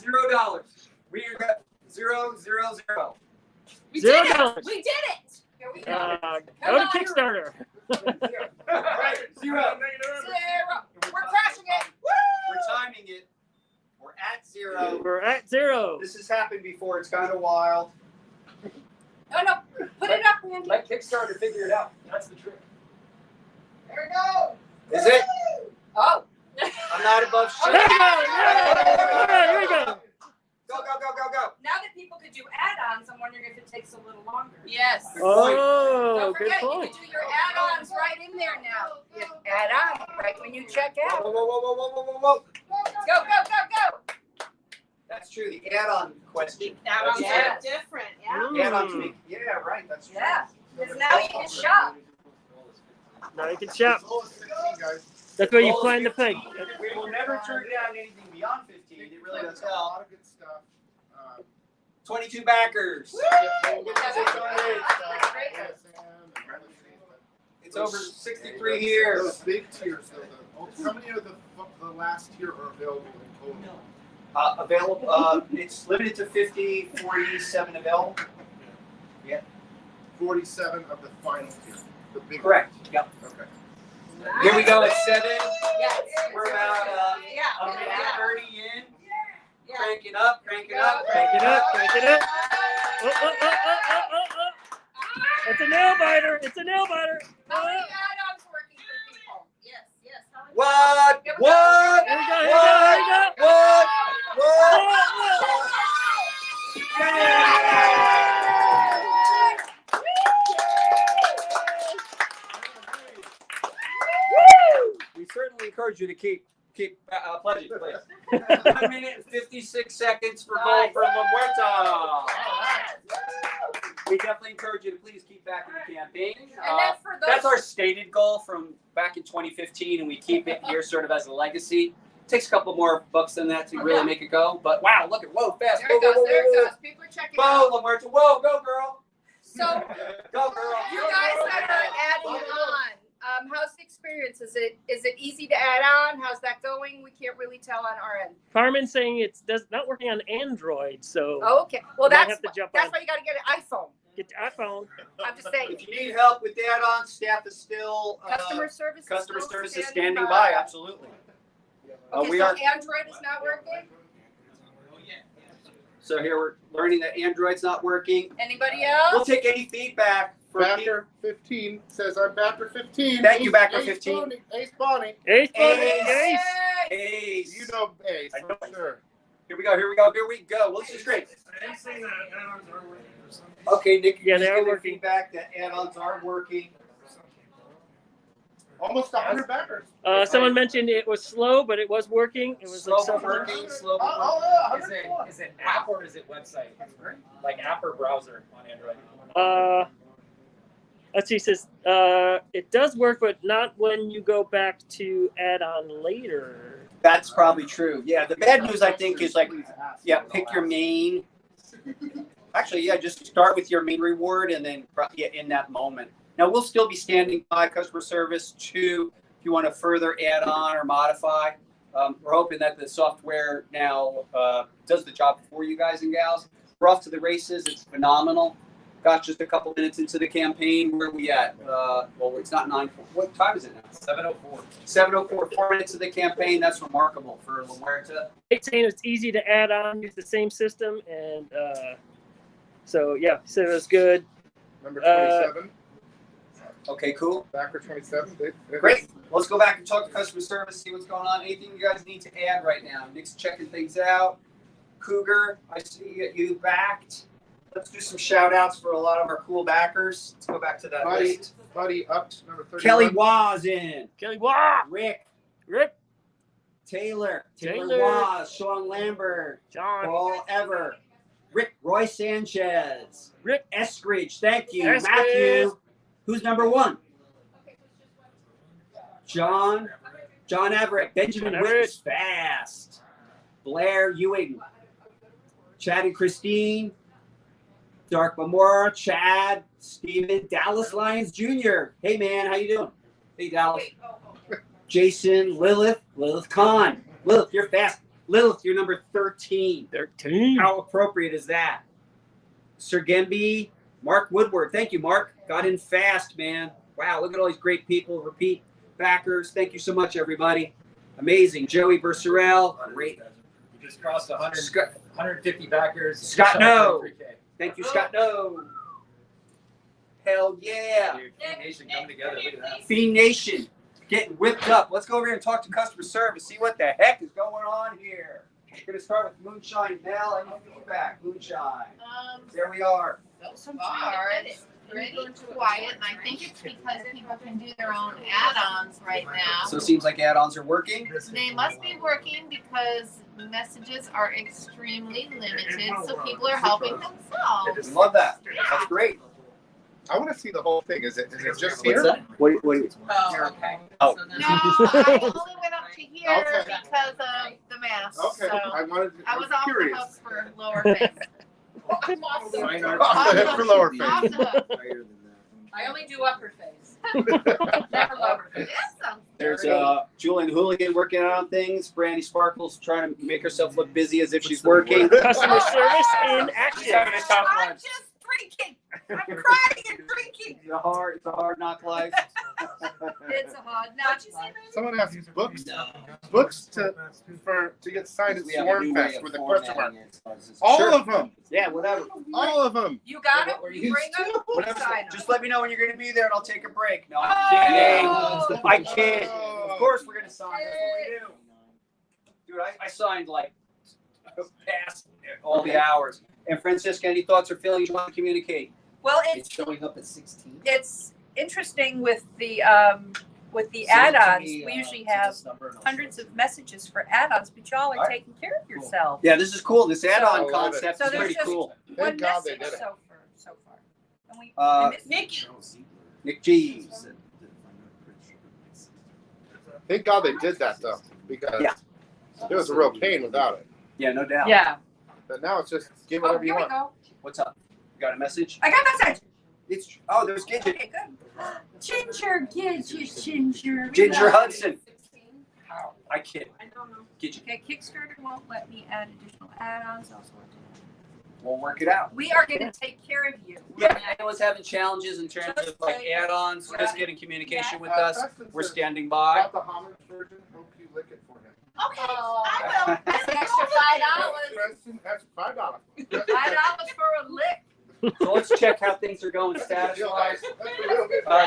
Speaker 1: $0. We got 0, 0, 0.
Speaker 3: We
Speaker 4: $0.
Speaker 3: did it. We did it. Here we go.
Speaker 4: Go to Kickstarter.
Speaker 1: Right, zero.
Speaker 3: We're crushing it.
Speaker 1: We're timing it. We're at zero.
Speaker 4: We're at 0.
Speaker 1: This has happened before. It's kind of wild.
Speaker 8: No, put it up, Randy.
Speaker 1: Let Kickstarter figure it out. That's the trick.
Speaker 3: There we go.
Speaker 1: Is it?
Speaker 8: Oh.
Speaker 1: I'm not above shit.
Speaker 4: There we go. Yeah. Here we go.
Speaker 1: Go, go, go, go, go.
Speaker 8: Now that people could do add-ons, I'm wondering if it takes a little longer.
Speaker 3: Yes.
Speaker 4: Oh,
Speaker 8: Don't
Speaker 4: good
Speaker 8: forget, you
Speaker 4: point.
Speaker 8: can do your add-ons right in there now. You add on right when you check
Speaker 1: Whoa,
Speaker 8: out.
Speaker 1: whoa, whoa, whoa, whoa, whoa, whoa, whoa.
Speaker 8: Go, go, go, go.
Speaker 1: That's true. The add-on question.
Speaker 3: Add-ons
Speaker 8: Yeah.
Speaker 3: are different.
Speaker 1: Add-ons make, yeah, right. That's true.
Speaker 8: Yeah. Because now you can shop.
Speaker 4: Now you can shop.
Speaker 2: As low as 15, guys.
Speaker 4: That's where you find the pig.
Speaker 1: We will never turn down anything beyond 15. It really does
Speaker 2: A
Speaker 1: help.
Speaker 2: lot of good stuff.
Speaker 1: 22 backers. It's over 63
Speaker 2: Those
Speaker 1: years.
Speaker 2: big tiers, though. How many of the last tier are available in total?
Speaker 1: Available. It's limited to 50, 47 available.
Speaker 2: 47 of the final tier. The big.
Speaker 1: Correct. Yep.
Speaker 2: Okay.
Speaker 1: Here we go at 7.
Speaker 8: Yes.
Speaker 1: We're about a minute 30 in. Crank it up, crank it up,
Speaker 4: Crank it up, crank it up. Oh. It's a nail biter. It's a nail biter.
Speaker 8: How many add-ons working for people? Yes, yes. How many-
Speaker 1: What?
Speaker 8: Here we go.
Speaker 1: What?
Speaker 4: Here we go, here we go, here we go.
Speaker 1: What? We certainly encourage you to keep pledging, please. 1 minute and 56 seconds for goal from La Muerta. We definitely encourage you to please keep backing the campaign.
Speaker 8: And then for those.
Speaker 1: That's our stated goal from back in 2015, and we keep it here sort of as a legacy. Takes a couple more bucks than that to really make it go. But wow, look at fast.
Speaker 3: There it goes. There it goes. People are checking
Speaker 1: Whoa,
Speaker 3: out.
Speaker 1: La Muerta. Whoa, go girl.
Speaker 3: So
Speaker 1: Go girl.
Speaker 3: you guys that are adding on, how's the experience? Is it easy to add on? How's that going? We can't really tell on our end.
Speaker 4: Carmen's saying it's not working on Android, so
Speaker 3: Oh, okay. Well,
Speaker 4: You might
Speaker 3: that's
Speaker 4: have to jump
Speaker 3: that's
Speaker 4: on.
Speaker 3: why you got to get an iPhone.
Speaker 4: get your iPhone.
Speaker 3: I'm just saying.
Speaker 1: If you need help with the add-on, staff is still
Speaker 3: Customer service.
Speaker 1: customer
Speaker 3: still
Speaker 1: service is standing by. Absolutely.
Speaker 3: Okay,
Speaker 1: We
Speaker 3: so
Speaker 1: are.
Speaker 3: Android is not working.
Speaker 1: So here we're learning that Android's not working.
Speaker 3: Anybody
Speaker 1: We'll
Speaker 3: else?
Speaker 1: take any feedback for
Speaker 2: Backer 15 says I'm Backer 15.
Speaker 1: Thank you, Backer
Speaker 2: Ace
Speaker 1: 15.
Speaker 2: Bonnie, Ace Bonnie.
Speaker 4: Ace,
Speaker 1: Ace.
Speaker 4: Ace.
Speaker 1: Ace.
Speaker 2: You know Ace,
Speaker 1: I know
Speaker 2: for sure.
Speaker 1: Here we go. Here we go. Here we go. Well, this is great. Okay, Nick.
Speaker 4: Yeah, they
Speaker 1: just
Speaker 4: are
Speaker 1: giving
Speaker 4: working.
Speaker 1: Feedback that add-ons are working.
Speaker 2: Almost 100 backers.
Speaker 4: Someone mentioned it was slow, but it was working. It was
Speaker 1: Slow
Speaker 4: like
Speaker 1: but
Speaker 4: something.
Speaker 1: working. Slow but working.
Speaker 2: Oh, yeah,
Speaker 9: Is
Speaker 2: 100
Speaker 9: it,
Speaker 2: more.
Speaker 9: is it app or is it website? Like app or browser on Android?
Speaker 4: Let's see. It says it does work, but not when you go back to add on later.
Speaker 1: That's probably true. Yeah. The bad news, I think, is like, pick your main. Actually, yeah, just start with your main reward and then in that moment. Now, we'll still be standing by customer service too if you want to further add on or modify. We're hoping that the software now does the job for you guys and gals. We're off to the races. It's phenomenal. Got just a couple minutes into the campaign. Where are we at? Well, it's not 9. What time is it now?
Speaker 9: 7:04.
Speaker 1: 7:04. 4 minutes of the campaign. That's remarkable for La Muerta.
Speaker 4: It's saying it's easy to add on, use the same system, and so yeah, so it was good.
Speaker 2: Number 27.
Speaker 1: Okay, cool.
Speaker 2: Backer 27.
Speaker 1: Great. Let's go back and talk to customer service, see what's going on. Anything you guys need to add right now? Nick's checking things out. Cougar, I see you backed. Let's do some shout outs for a lot of our cool backers. Let's go back to that list.
Speaker 2: Buddy up to number 31.
Speaker 1: Kelly Waz in.
Speaker 4: Kelly, wow,
Speaker 1: Rick. Taylor
Speaker 4: Taylor.
Speaker 1: Waz. Sean Lambert.
Speaker 4: John,
Speaker 1: Paul Ever. Rick. Roy Sanchez.
Speaker 4: Rick.
Speaker 1: Eskridge. Thank you.
Speaker 4: Eskridge.
Speaker 1: Matthew. Who's number 1? John Everett. Benjamin
Speaker 4: John Everett.
Speaker 1: Witt's fast. Blair Ewing. Chad and Christine. Dark Mamora. Chad. Steven. Dallas Lyons Jr. Hey, man. How you doing? Hey, Dallas. Jason. Lilith Kahn. Lilith, you're fast. Lilith, you're number 13.
Speaker 4: 13.
Speaker 1: How appropriate is that? Sir Gemby, Mark Woodward. Thank you, Mark. Got in fast, man. Wow, look at all these great people, repeat backers. Thank you so much, everybody. Amazing. Joey Bercerel, great.
Speaker 9: We just crossed 150 backers.
Speaker 1: Scott, no.
Speaker 9: 3K.
Speaker 1: Thank you, Scott. No. Hell yeah.
Speaker 9: Dude, Fiend Nation coming together. Look at that.
Speaker 1: Fiend Nation getting whipped up. Let's go over here and talk to customer service. See what the heck is going on here. We're going to start with Moonshine Bell and feedback. Moonshine. There we are.
Speaker 3: So far, it's pretty quiet, and I think it's because people can do their own add-ons right now.
Speaker 1: So it seems like add-ons are working.
Speaker 3: They must be working because messages are extremely limited, so people are helping themselves.
Speaker 1: Love that. That's great.
Speaker 2: I want to see the whole thing. Is it just
Speaker 1: What's
Speaker 2: here?
Speaker 1: that? What?
Speaker 3: Oh, okay.
Speaker 1: Oh.
Speaker 3: No, I only went up to here
Speaker 2: Okay.
Speaker 3: because of the mask.
Speaker 2: Okay,
Speaker 3: So
Speaker 2: I wanted.
Speaker 3: I was off the
Speaker 2: curious.
Speaker 3: hook for lower face.
Speaker 2: Off the hook for lower face.
Speaker 3: Off the hook.
Speaker 8: I only do upper face. Never lower face.
Speaker 3: That sounds
Speaker 1: There's
Speaker 3: dirty.
Speaker 1: Julian Hooligan working on things. Brandy Sparkles trying to make herself look busy as if she's working.
Speaker 4: Customer service in action.
Speaker 1: Having a tough
Speaker 8: I'm
Speaker 1: one.
Speaker 8: just drinking. I'm crying and drinking.
Speaker 1: It's a hard knock life.
Speaker 8: It's a hard. Now, did you say that?
Speaker 2: Someone asked books to get signed at
Speaker 1: We have a new
Speaker 2: Swarm
Speaker 1: way
Speaker 2: Fest
Speaker 1: of
Speaker 2: with a question mark.
Speaker 1: formatting it.
Speaker 2: All
Speaker 1: Sure.
Speaker 2: of them.
Speaker 1: Yeah, whatever.
Speaker 2: All of them.
Speaker 8: You got
Speaker 1: What were
Speaker 8: it.
Speaker 1: you
Speaker 8: You bring
Speaker 2: used
Speaker 8: them.
Speaker 2: to?
Speaker 8: We'll sign
Speaker 1: Just
Speaker 8: them.
Speaker 1: let me know when you're going to be there and I'll take a break. No, I'm kidding.
Speaker 8: Oh.
Speaker 1: I kid. Of course we're going to sign. That's what we do. Dude, I signed like past all the hours. And Francisca, any thoughts or feelings you want to communicate?
Speaker 8: Well,
Speaker 1: It's showing up at 16.
Speaker 8: it's interesting with the
Speaker 1: Send it to
Speaker 8: add-ons.
Speaker 1: me,
Speaker 8: We usually
Speaker 1: send
Speaker 8: have
Speaker 1: this number and I'll
Speaker 8: hundreds
Speaker 1: show it.
Speaker 8: of messages for add-ons, but y'all are
Speaker 1: Alright.
Speaker 8: taking care of yourself.
Speaker 1: Yeah, this is cool. This add-on
Speaker 2: I love it.
Speaker 1: concept
Speaker 8: So
Speaker 1: is
Speaker 8: there's
Speaker 1: pretty
Speaker 8: just
Speaker 1: cool.
Speaker 8: One
Speaker 2: Thank God they
Speaker 8: message
Speaker 2: did it.
Speaker 8: so far. And we and
Speaker 3: Nikki.
Speaker 1: Nick G.
Speaker 2: Thank God they did that though, because
Speaker 1: Yeah.
Speaker 2: it was a real pain without it.
Speaker 1: Yeah, no doubt.
Speaker 8: yeah.
Speaker 2: But now it's just give
Speaker 8: Oh,
Speaker 2: whatever you
Speaker 8: here we
Speaker 2: want.
Speaker 8: go.
Speaker 1: What's up? You got a message?
Speaker 8: I got a message.
Speaker 1: There's Gidget.
Speaker 8: Okay, good. Ginger, Ginger.
Speaker 1: Ginger Hudson. I kid. Gidget.
Speaker 8: Okay, Kickstarter won't let me add additional add-ons. Also,
Speaker 1: We'll work it out.
Speaker 8: we are going to take care of you.
Speaker 1: Yeah, anyone's having challenges in terms of like add-ons, just getting communication with us.
Speaker 2: Preston
Speaker 1: We're
Speaker 2: said
Speaker 1: standing by.
Speaker 2: about the homage version. Hope you lick it for him.
Speaker 3: Okay, I will. That's an extra $5.
Speaker 2: Preston, that's $5.
Speaker 8: $5 for a lick.
Speaker 1: So let's check how things are going status-wise.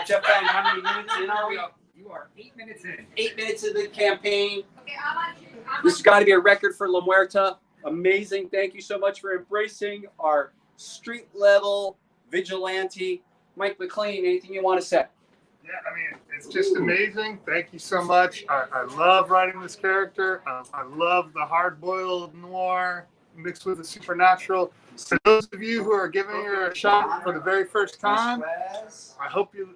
Speaker 1: Jeff, how many minutes in are we?
Speaker 9: You are 8 minutes in.
Speaker 1: 8 minutes of the campaign.
Speaker 8: Okay, I'm on you.
Speaker 1: This has got to be a record for La Muerta. Amazing. Thank you so much for embracing our street level vigilante. Mike MacLean, anything you want to say?
Speaker 5: Yeah, I mean, it's just amazing. Thank you so much. I love writing this character. I love the hard-boiled noir mixed with the supernatural. For those of you who are giving her a shot for the very first time, I hope you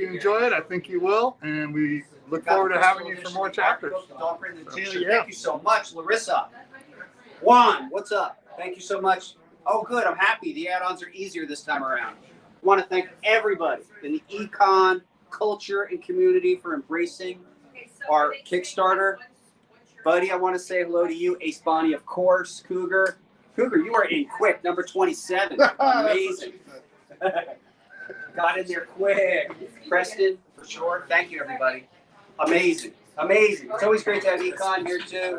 Speaker 5: enjoy it. I think you will, and we look forward to having you for more chapters.
Speaker 1: Thank you so much, Larissa. Juan, what's up? Thank you so much. Oh, good. I'm happy. The add-ons are easier this time around. I want to thank everybody in the econ, culture, and community for embracing our Kickstarter. Buddy, I want to say hello to you. Ace Bonnie, of course. Cougar. Cougar, you are in quick. Number 27. Amazing. Got in there quick. Preston, for sure. Thank you, everybody. Amazing. Amazing. It's always great to have econ here, too.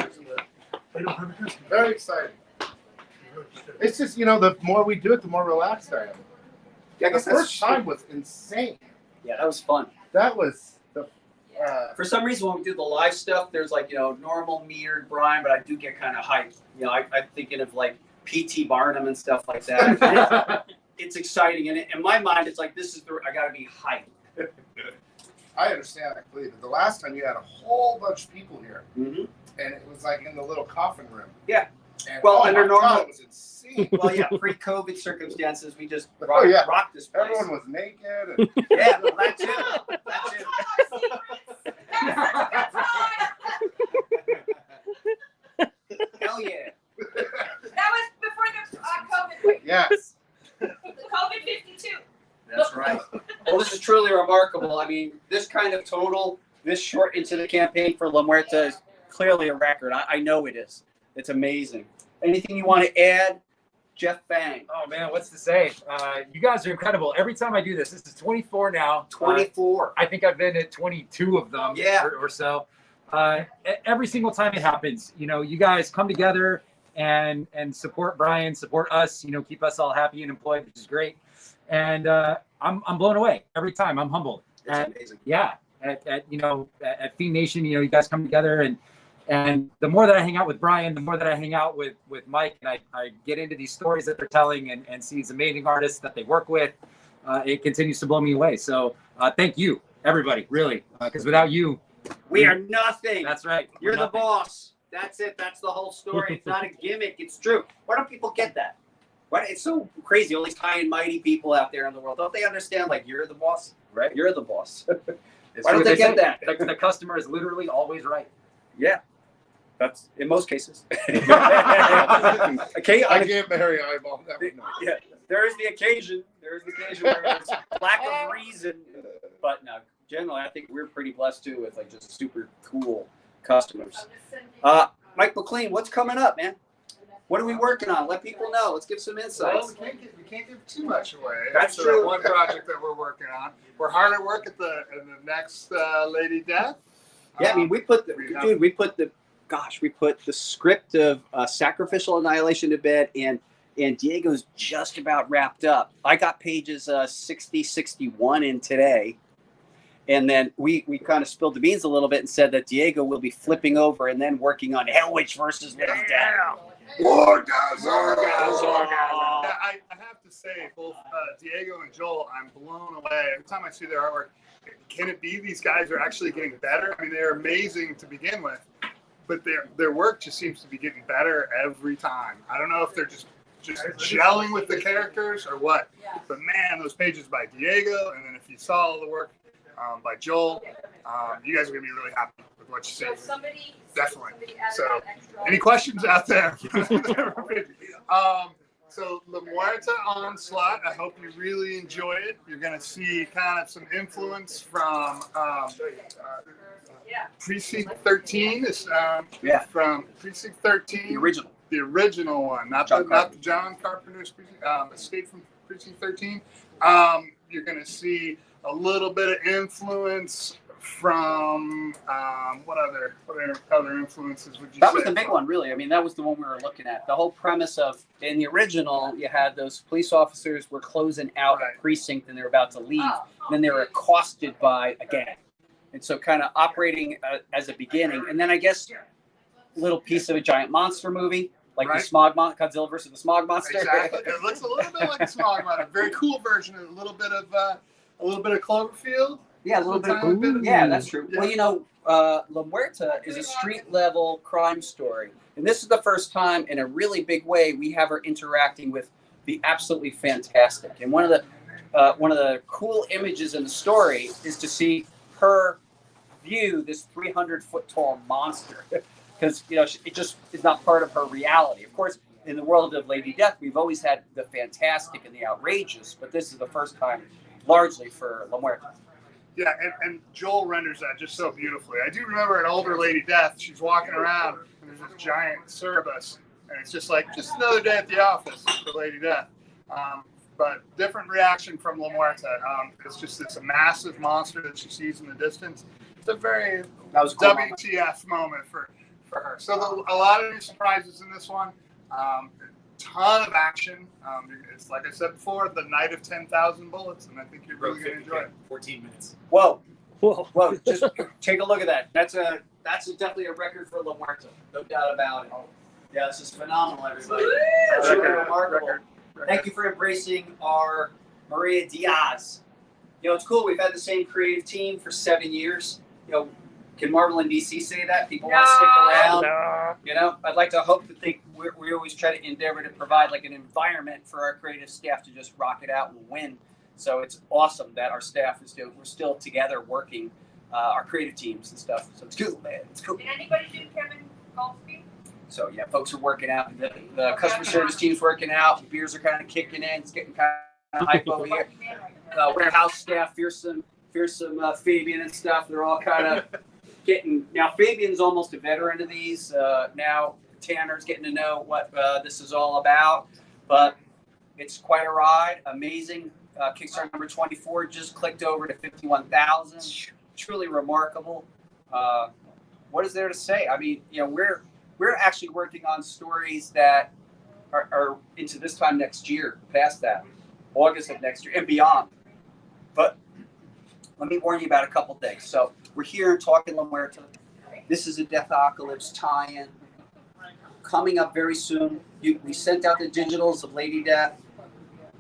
Speaker 2: Very exciting. It's just, the more we do it, the more relaxed I am.
Speaker 1: Yeah, I
Speaker 2: The
Speaker 1: guess that's
Speaker 2: first time was insane.
Speaker 1: Yeah, that was fun.
Speaker 2: That was the.
Speaker 1: For some reason, when we do the live stuff, there's like, normal metered Brian, but I do get kind of hyped. I'm thinking of like P.T. Barnum and stuff like that. It's exciting. And in my mind, it's like, I got to be hyped.
Speaker 2: I understand that completely. The last time you had a whole bunch of people here,
Speaker 1: Mm-hmm.
Speaker 2: and it was like in the little coffin room.
Speaker 1: Yeah.
Speaker 2: And,
Speaker 1: Well,
Speaker 2: oh
Speaker 1: under
Speaker 2: my
Speaker 1: normal-
Speaker 2: God, it was insane.
Speaker 1: Well, yeah, pre-COVID circumstances, we just
Speaker 2: Oh, yeah.
Speaker 1: rocked this place.
Speaker 2: Everyone was naked. And
Speaker 1: Yeah, well, that too. That too. Hell yeah.
Speaker 8: That was before the COVID.
Speaker 2: yes.
Speaker 8: The COVID 52.
Speaker 1: That's right. Well, this is truly remarkable. I mean, this kind of total, this short into the campaign for La Muerta is clearly a record. I know it is. It's amazing. Anything you want to add, Jeff Bang.
Speaker 9: Oh man, what's to say? You guys are incredible. Every time I do this is 24 now.
Speaker 1: 24.
Speaker 9: I think I've been at 22 of them or so. Every single time it happens, you guys come together and support Brian, support us, keep us all happy and employed, which is great. And I'm blown away every time. I'm humbled.
Speaker 1: It's amazing.
Speaker 9: Yeah. At Fiend Nation, you guys come together and the more that I hang out with Brian, the more that I hang out with Mike, and I get into these stories that they're telling and see these amazing artists that they work with, it continues to blow me away. So thank you, everybody, really, because without you,
Speaker 1: we are nothing.
Speaker 9: That's right.
Speaker 1: You're the boss. That's it. That's the whole story. It's not a gimmick. It's true. Why don't people get that? Why? It's so crazy. All these high and mighty people out there in the world, don't they understand? Like, you're the boss, right? You're the boss. Why don't they get that?
Speaker 9: The customer is literally always right.
Speaker 1: Yeah. That's in most cases. Okay,
Speaker 2: I gave Mary eyeball that one.
Speaker 1: Yeah, there is the occasion. There is the occasion where there's lack of reason. But no, generally, I think we're pretty blessed too with like just super cool customers. Mike MacLean, what's coming up, man? What are we working on? Let people know. Let's give some insights.
Speaker 5: Well, we can't give too much away.
Speaker 1: That's
Speaker 5: So
Speaker 1: true.
Speaker 5: One project that we're working on. We're hard at work in the next Lady Death.
Speaker 1: Yeah, I mean, we put the script of Sacrificial Annihilation to bed, and Diego's just about wrapped up. I got pages 60, 61 in today. And then we kind of spilled the beans a little bit and said that Diego will be flipping over and then working on Hell Witch versus Lady Death.
Speaker 5: Orgasm! I have to say, both Diego and Joel, I'm blown away. Every time I see their artwork, can it be these guys are actually getting better? I mean, they're amazing to begin with, but their work just seems to be getting better every time. I don't know if they're just gelling with the characters or what, but man, those pages by Diego, and then if you saw all the work by Joel, you guys are going to be really happy with what you see. Definitely. So, any questions out there? So, La Muerta Onslaught, I hope you really enjoy it. You're going to see kind of some influence from Precinct 13. From Precinct 13. The original one, not the John Carpenter's Escape from Precinct 13. You're going to see a little bit of influence from what other influences would you say?
Speaker 1: That was the big one, really. I mean, that was the one we were looking at. The whole premise of, in the original, you had those police officers were closing out a precinct and they were about to leave. And then they were accosted by a gang. And so kind of operating as a beginning. And then I guess a little piece of a giant monster movie, like the Smog Monster, Godzilla versus the Smog Monster.
Speaker 5: Exactly. It looks a little bit like a Smog Monster. Very cool version. A little bit of Cloverfield.
Speaker 1: Yeah, a little bit of yeah, that's true. Yeah. Well, La Muerta is a street level crime story. And this is the first time in a really big way we have her interacting with the absolutely fantastic. And one of the cool images in the story is to see her view this 300-foot tall monster. Because it just is not part of her reality. Of course, in the world of Lady Death, we've always had the fantastic and the outrageous, but this is the first time largely for La Muerta.
Speaker 5: Yeah, and Joel renders that just so beautifully. I do remember an older Lady Death. She's walking around, and there's this giant Cerebus, and it's just another day at the office for Lady Death. But different reaction from La Muerta. It's a massive monster that she sees in the distance. It's a very WTF moment for her. So a lot of new surprises in this one. Ton of action. It's like I said before, the night of 10,000 bullets, and I think you're really going to enjoy it.
Speaker 9: 14 minutes.
Speaker 1: Whoa! Just take a look at that. That's definitely a record for La Muerta, no doubt about it. Yeah, this is phenomenal, everybody. That's really remarkable. Thank you for embracing our Maria Diaz. It's cool. We've had the same creative team for 7 years. Can Marvel and DC say that? People want to stick around. I'd like to hope that we always try to endeavor to provide like an environment for our creative staff to just rock it out and win. So it's awesome that our staff we're still together working, our creative teams and stuff. So it's cool, man. It's cool.
Speaker 8: Did anybody do Kevin Goldsby?
Speaker 1: So yeah, folks are working out. The customer service team's working out. The beers are kind of kicking in. It's getting kind of hype over here. Warehouse staff, fearsome Fabian and stuff. They're all kind of now Fabian's almost a veteran of these. Now Tanner's getting to know what this is all about. but it's quite a ride. Amazing. Kickstarter number 24 just clicked over to 51,000. Truly remarkable. What is there to say? I mean, we're actually working on stories that are into this time next year, past that, August of next year and beyond. But let me warn you about a couple things. So we're here talking La Muerta. This is a Deathocalypse tie-in. Coming up very soon. We sent out the digitals of Lady Death,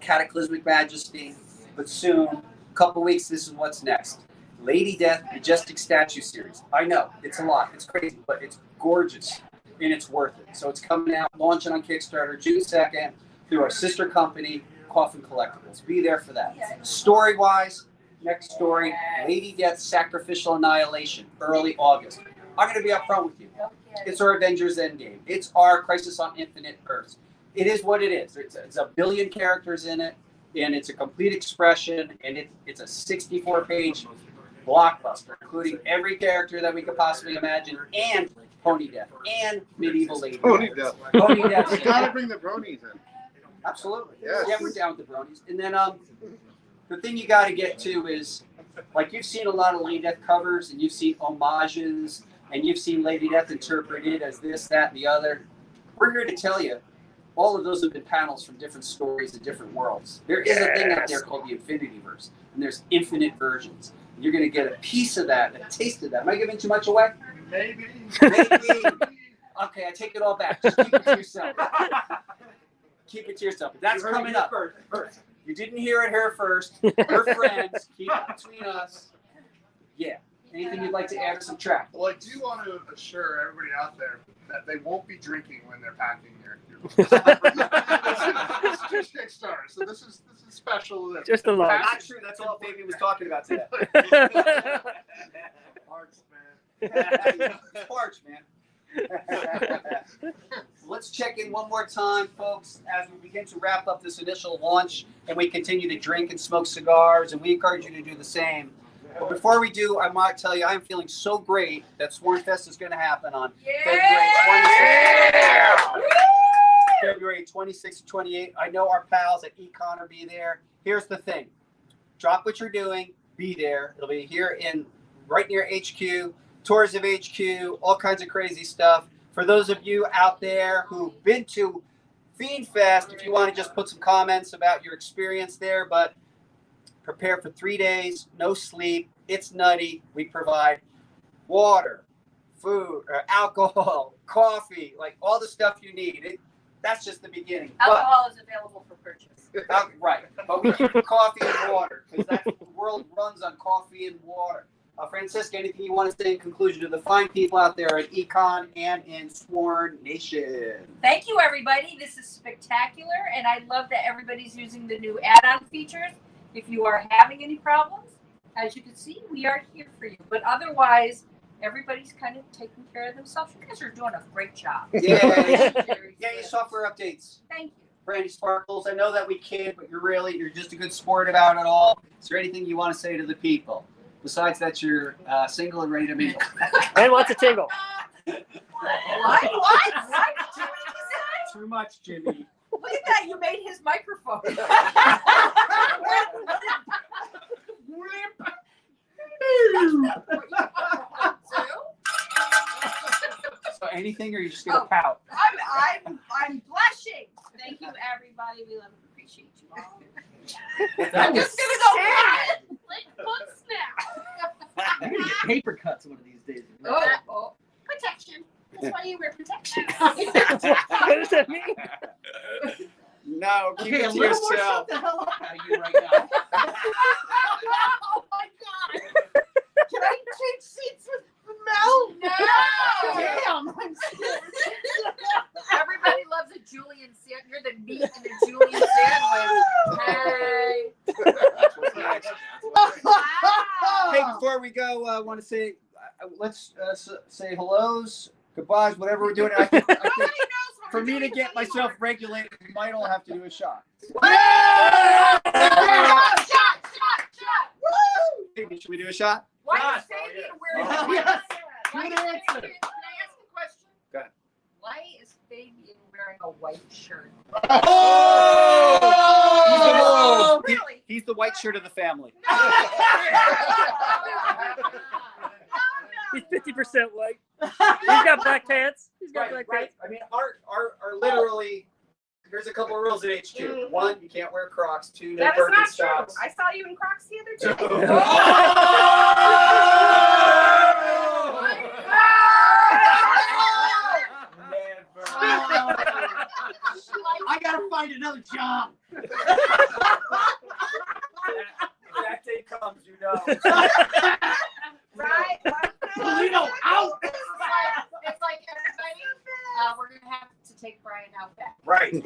Speaker 1: Cataclysmic Majesty, but soon, a couple weeks, this is what's next. Lady Death Majestic Statue Series. I know, it's a lot, it's crazy, but it's gorgeous and it's worth it. So it's coming out, launching on Kickstarter June 2nd through our sister company, Coffin Collectibles. Be there for that. Story-wise, next story, Lady Death Sacrificial Annihilation, early August. I'm going to be up front with you. It's our Avengers Endgame. It's our Crisis on Infinite Earths. It is what it is. It's a billion characters in it, and it's a complete expression, and it's a 64-page blockbuster, including every character that we could possibly imagine, and Pony Death, and Medieval Lady
Speaker 2: Pony Death.
Speaker 1: Pony Death.
Speaker 2: You gotta bring the bronies in.
Speaker 1: Absolutely.
Speaker 2: Yes.
Speaker 1: Yeah, we're down with the bronies. And then the thing you got to get to is, like, you've seen a lot of Lady Death covers, and you've seen homages, and you've seen Lady Death interpreted as this, that, and the other. We're here to tell you, all of those have been panels from different stories and different worlds. There is a thing out there called the Infinityverse, and there's infinite versions. And you're going to get a piece of that, a taste of that. Am I giving too much away?
Speaker 2: Maybe.
Speaker 1: Okay, I take it all back. Just keep it to yourself. Keep it to yourself. But that's coming up. You didn't hear it here first. We're friends. Keep it between us. Yeah. Anything you'd like to add or subtract?
Speaker 2: Well, I do want to assure everybody out there that they won't be drinking when they're packing your It's just Kickstarter, so this is special.
Speaker 4: Just a lot.
Speaker 1: Not true. That's all Fabian was talking about today.
Speaker 2: Parts, man.
Speaker 1: Parts, man. Let's check in one more time, folks, as we begin to wrap up this initial launch and we continue to drink and smoke cigars, and we encourage you to do the same. But before we do, I might tell you, I'm feeling so great that Swornfest is going to happen on February 26th to 28th. I know our pals at Econ will be there. Here's the thing. Drop what you're doing. Be there. It'll be here right near HQ, tours of HQ, all kinds of crazy stuff. For those of you out there who've been to Fiend Fest, if you want to just put some comments about your experience there, but prepare for 3 days, no sleep. It's nutty. We provide water, food, alcohol, coffee, like all the stuff you need. That's just the beginning.
Speaker 8: Alcohol is available for purchase.
Speaker 1: Right. But we keep coffee and water because the world runs on coffee and water. Francisca, anything you want to say in conclusion to the fine people out there at Econ and in Sworn Nation?
Speaker 8: Thank you, everybody. This is spectacular, and I love that everybody's using the new add-on features. If you are having any problems, as you can see, we are here for you. But otherwise, everybody's kind of taking care of themselves. You guys are doing a great job.
Speaker 1: Yeah, your software updates.
Speaker 8: Thank you.
Speaker 1: Brandy Sparkles, I know that we kid, but you're just a good sport about it all. Is there anything you want to say to the people? Besides that you're single and ready to mingle.
Speaker 4: And wants a tingle.
Speaker 8: What? What?
Speaker 1: Too much, Jimmy.
Speaker 8: Look at that. You made his microphone.
Speaker 1: So anything, or you're just gonna pout?
Speaker 8: I'm blushing. Thank you, everybody. We love and appreciate you all.
Speaker 1: I'm
Speaker 8: just gonna go mad. Like foot snap.
Speaker 7: You're gonna get paper cuts one of these days.
Speaker 8: Oh. Protection. That's why you wear protection.
Speaker 4: What does that mean?
Speaker 1: No, keep
Speaker 7: Okay,
Speaker 1: it
Speaker 7: a
Speaker 1: to
Speaker 7: little more
Speaker 1: yourself.
Speaker 7: shut the hell up out of you right now.
Speaker 8: Oh my God. Can I change seats with Mel? No. Damn. I'm scared. Everybody loves a Julian sandwich. You're the meat in a Julian sandwich. Hey.
Speaker 1: Hey, before we go, I want to say, let's say hellos, goodbyes, whatever we're doing. I think for me to get myself regulated, we might all have to do a shot. Should we do a shot?
Speaker 8: Why is Fabian wearing
Speaker 7: Yes.
Speaker 8: Can I ask a question?
Speaker 1: Go ahead.
Speaker 8: Why is Fabian wearing a white shirt.
Speaker 1: Oh!
Speaker 8: Really?
Speaker 7: He's the white shirt of the family.
Speaker 4: He's 50% white. He's got black pants. He's got black pants.
Speaker 1: I mean, art literally. Here's a couple of rules at HQ. 1, you can't wear Crocs. 2, no
Speaker 8: That is not true.
Speaker 1: Birkenstocks.
Speaker 8: I saw you in Crocs the other day.
Speaker 7: I gotta find another job.
Speaker 1: That day comes, you know.
Speaker 3: Right?
Speaker 7: Pulido out.
Speaker 3: It's like everybody, we're going to have to take Brian out back.
Speaker 1: Right. No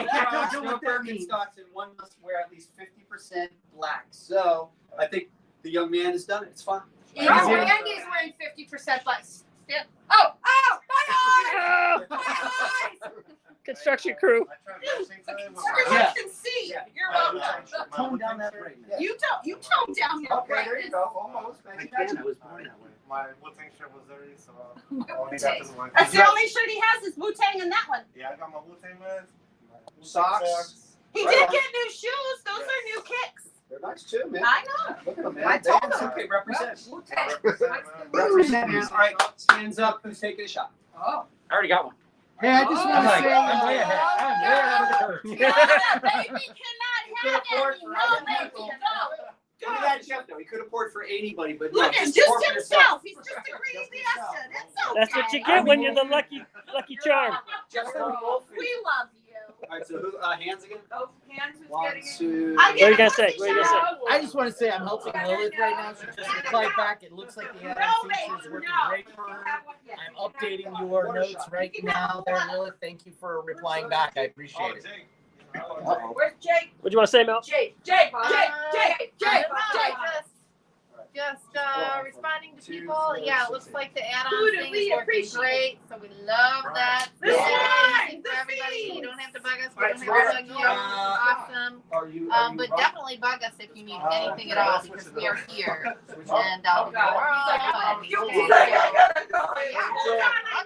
Speaker 1: Crocs, no Birkenstocks, and one must wear at least 50% black. So I think the young man has done it. It's fine.
Speaker 3: You know, Randy's wearing 50% black. Oh, my eyes!
Speaker 4: Construction crew.
Speaker 7: Yeah.
Speaker 8: Can see.
Speaker 1: Yeah.
Speaker 8: You're welcome.
Speaker 7: Tone down that right now.
Speaker 8: You tone down your
Speaker 1: Okay, there you go. Almost.
Speaker 2: I was born that way. My Wu-Tang shirt was dirty, so I only got
Speaker 8: Wu-Tang.
Speaker 2: this one.
Speaker 8: That's the only shirt he has is Wu-Tang in that one.
Speaker 2: Yeah, I got my Wu-Tang mask.
Speaker 1: Socks.
Speaker 8: He
Speaker 1: Right
Speaker 8: did
Speaker 1: on.
Speaker 8: get new shoes. Those are new kicks.
Speaker 1: They're nice too, man.
Speaker 8: I know.
Speaker 1: Look at them, man.
Speaker 8: I told him.
Speaker 1: Okay, represent.
Speaker 8: Wu-Tang.
Speaker 1: Represent, man. All right, hands up. Who's taking a shot?
Speaker 8: Oh.
Speaker 9: I already got one.
Speaker 7: Hey, I just
Speaker 8: Oh,
Speaker 7: want to
Speaker 9: I'm
Speaker 7: say.
Speaker 9: I'm way ahead. I'm way ahead of the curve.
Speaker 8: Baby cannot have any. No, baby, no.
Speaker 1: Look at that Jeff, though. He could have poured for anybody, but no,
Speaker 8: Look at just
Speaker 1: pour for
Speaker 8: himself. He's just a
Speaker 1: Just
Speaker 8: greedy
Speaker 1: himself.
Speaker 8: bastard. That's okay.
Speaker 4: That's what you get when you're the lucky charm.
Speaker 1: Just for the whole
Speaker 8: We
Speaker 1: food.
Speaker 8: love you.
Speaker 1: All right, so who, hands again?
Speaker 8: Those hands who's
Speaker 1: 1,
Speaker 8: getting it.
Speaker 1: 2.
Speaker 8: I
Speaker 4: What are you
Speaker 8: get
Speaker 4: gonna
Speaker 8: a
Speaker 4: say?
Speaker 8: pussy
Speaker 4: What are you gonna say?
Speaker 8: shower.
Speaker 7: I just want to say I'm helping Lilith right now. She just replied back. It looks like the add-on feature is working great for her. I'm updating your notes right now there, Lilith. Thank you for replying back. I appreciate it.
Speaker 8: Where's Jake?
Speaker 4: What do you want to say, Mel?
Speaker 8: Jake.
Speaker 3: Just responding to people. Yeah, it looks like the
Speaker 8: Who
Speaker 3: add-on
Speaker 8: do
Speaker 3: thing
Speaker 8: we
Speaker 3: is working
Speaker 8: appreciate?
Speaker 3: great. So we love that.
Speaker 8: The
Speaker 3: It's
Speaker 8: feed,
Speaker 3: easy
Speaker 8: the
Speaker 3: for everybody.
Speaker 8: feed.
Speaker 3: You don't have to bug us. We
Speaker 1: All right,
Speaker 3: don't have to bug
Speaker 1: so
Speaker 3: you. Awesome.
Speaker 1: Are you?
Speaker 3: But definitely bug us if you need anything at all because we are here. And
Speaker 8: Oh, God.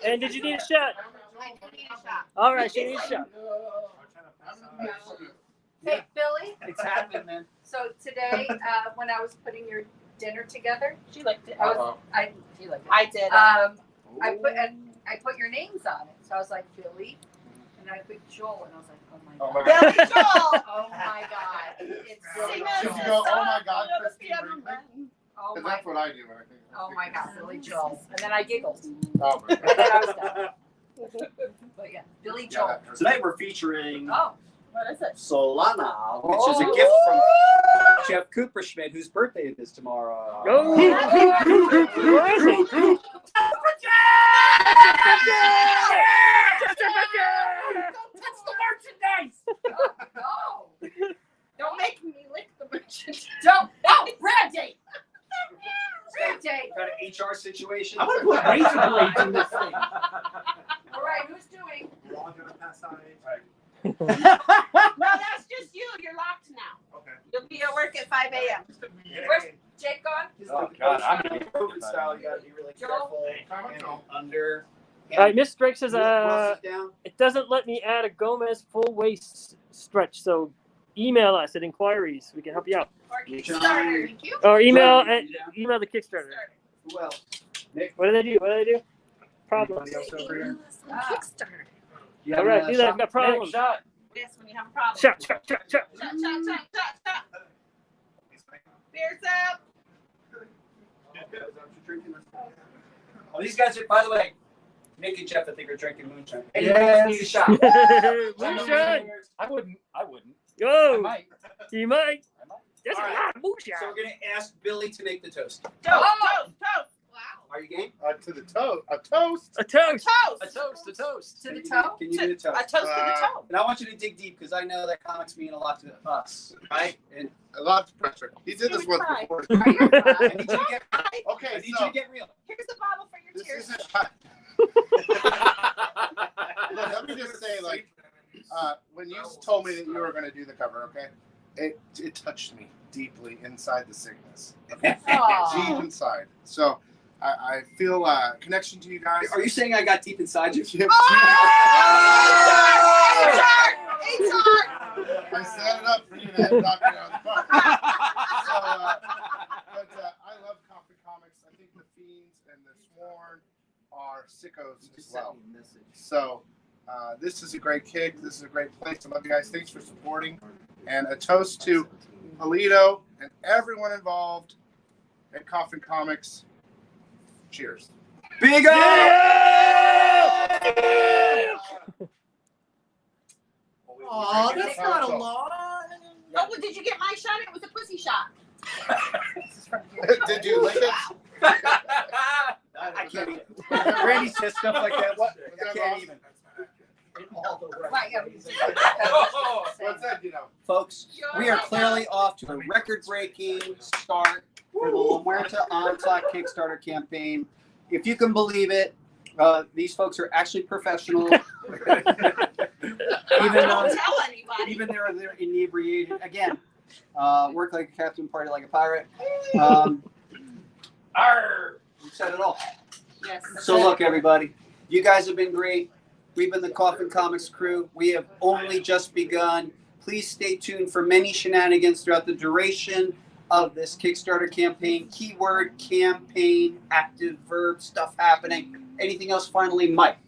Speaker 4: And did you need a shot?
Speaker 3: I do need a shot.
Speaker 4: All right, she needs a shot.
Speaker 3: Hey, Billy.
Speaker 1: It's happening, man.
Speaker 8: So today, when I was putting your dinner together,
Speaker 3: She liked it.
Speaker 8: I did. I put your names on it. So I was like Billy, and I put Joel, and I was like, oh my god.
Speaker 2: God.
Speaker 8: Billy Joel. Oh my god. It's Billy
Speaker 2: Sing
Speaker 8: Joel.
Speaker 2: us You go, oh my god, Christine,
Speaker 8: Oh
Speaker 2: Because
Speaker 8: my.
Speaker 2: that's what I do when I think.
Speaker 8: Oh my god, Billy Joel. And then I giggled.
Speaker 2: Oh my
Speaker 8: And then I was done. But yeah, Billy
Speaker 2: Yeah,
Speaker 8: Joel.
Speaker 2: that hurts.
Speaker 1: Tonight we're featuring
Speaker 8: Oh, what is it?
Speaker 1: Solana, which is a gift from Jeff Cooperschmidt, whose birthday it is tomorrow.
Speaker 4: Go! Where is he?
Speaker 8: Don't touch the merchandise. No. Don't make me lick the merchandise. Don't. Oh, Randy. Randy.
Speaker 1: Got an HR situation.
Speaker 7: I want to put razor blades in this thing.
Speaker 8: All right, who's doing?
Speaker 2: We're all gonna pass out.
Speaker 8: No, that's just you. You're locked now.
Speaker 2: Okay.
Speaker 8: You'll be at work at 5 a.m. Where's Jake gone?
Speaker 1: Oh, God, I'm gonna be COVID style. You gotta be really careful. And under.
Speaker 4: All right, Miss Drake says,
Speaker 1: Russ is down.
Speaker 4: it doesn't let me add a Gomez full waist stretch, so email us at inquiries. We can help you out.
Speaker 8: Or Kickstarter.
Speaker 3: Thank you.
Speaker 4: Or email the Kickstarter.
Speaker 1: Who else? Nick.
Speaker 4: What do they do? Problems.
Speaker 1: Anybody else over here?
Speaker 8: Kickstarter.
Speaker 1: You
Speaker 4: All
Speaker 1: have
Speaker 4: right,
Speaker 1: another
Speaker 4: do that.
Speaker 1: shot?
Speaker 4: I've got problems.
Speaker 8: Yes, when you have a problem.
Speaker 4: Shot.
Speaker 8: Shot. Beers up.
Speaker 1: Oh, these guys are, by the way, Nick and Jeff, I think, are drinking moonshine. Hey,
Speaker 9: Yes.
Speaker 1: you guys need a shot.
Speaker 4: Moonshine.
Speaker 9: I wouldn't. I
Speaker 4: Go.
Speaker 9: might.
Speaker 4: You might.
Speaker 9: I might.
Speaker 4: There's
Speaker 1: All
Speaker 4: a
Speaker 1: right.
Speaker 4: lot of
Speaker 1: So
Speaker 4: moonshine.
Speaker 1: we're gonna ask Billy to make the toast.
Speaker 8: Toast. Toast.
Speaker 3: Wow.
Speaker 1: Are you game?
Speaker 2: To the toe. A toast.
Speaker 4: A toast.
Speaker 9: A toast. A toast.
Speaker 8: To the
Speaker 1: Can you
Speaker 8: toe.
Speaker 1: do the toast?
Speaker 8: A toast to the toe.
Speaker 1: And I want you to dig deep because I know that comics mean a lot to us, right? And
Speaker 2: A lot of pressure. He did this once
Speaker 8: Cry.
Speaker 2: before.
Speaker 1: I need you to get, I
Speaker 2: Okay,
Speaker 1: need you
Speaker 2: so
Speaker 1: to get real.
Speaker 8: Here's the bottle for your
Speaker 2: this
Speaker 8: tears.
Speaker 2: isn't. Let me just say, like, when you told me that you were going to do the cover, okay, it touched me deeply inside the sickness. Okay?
Speaker 8: Aw.
Speaker 2: Deep inside. So I feel a connection to you guys.
Speaker 1: Are you saying I got deep inside you?
Speaker 2: I set it up for you to knock it out of the park. So, I love Coffin Comics. I think the Fiends and the Sworn are sickos as well. So this is a great kick. This is a great place. I love you guys. Thanks for supporting. And a toast to Pulido and everyone involved at Coffin Comics. Cheers.
Speaker 1: Big up!
Speaker 3: Aw, that's not a lot.
Speaker 10: Oh, well, did you get my shot? It was a pussy shot.
Speaker 2: Did you lick it?
Speaker 1: I can't even. Randy says stuff like that. What? I can't even.
Speaker 10: Right, yeah.
Speaker 2: What's that, you know?
Speaker 1: Folks, we are clearly off to a record-breaking start for the Muerta Onslaught Kickstarter campaign. If you can believe it, these folks are actually professional.
Speaker 10: Don't tell anybody.
Speaker 1: Even they're inebriated. Again, work like a captain, party like a pirate. We said it all.
Speaker 10: Yes.
Speaker 1: So look, everybody, you guys have been great. We've been the Coffin Comics crew. We have only just begun. Please stay tuned for many shenanigans throughout the duration of this Kickstarter campaign. Keyword campaign, active verb stuff happening. Anything else finally, Mike?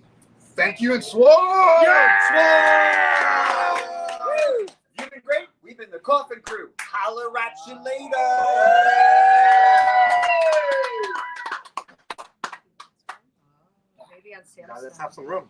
Speaker 2: Thank you and Swan!
Speaker 1: Yeah! Woo! You've been great. We've been the Coffin Crew. Holler at you later.
Speaker 8: Maybe on Sam's
Speaker 2: Let's have some room.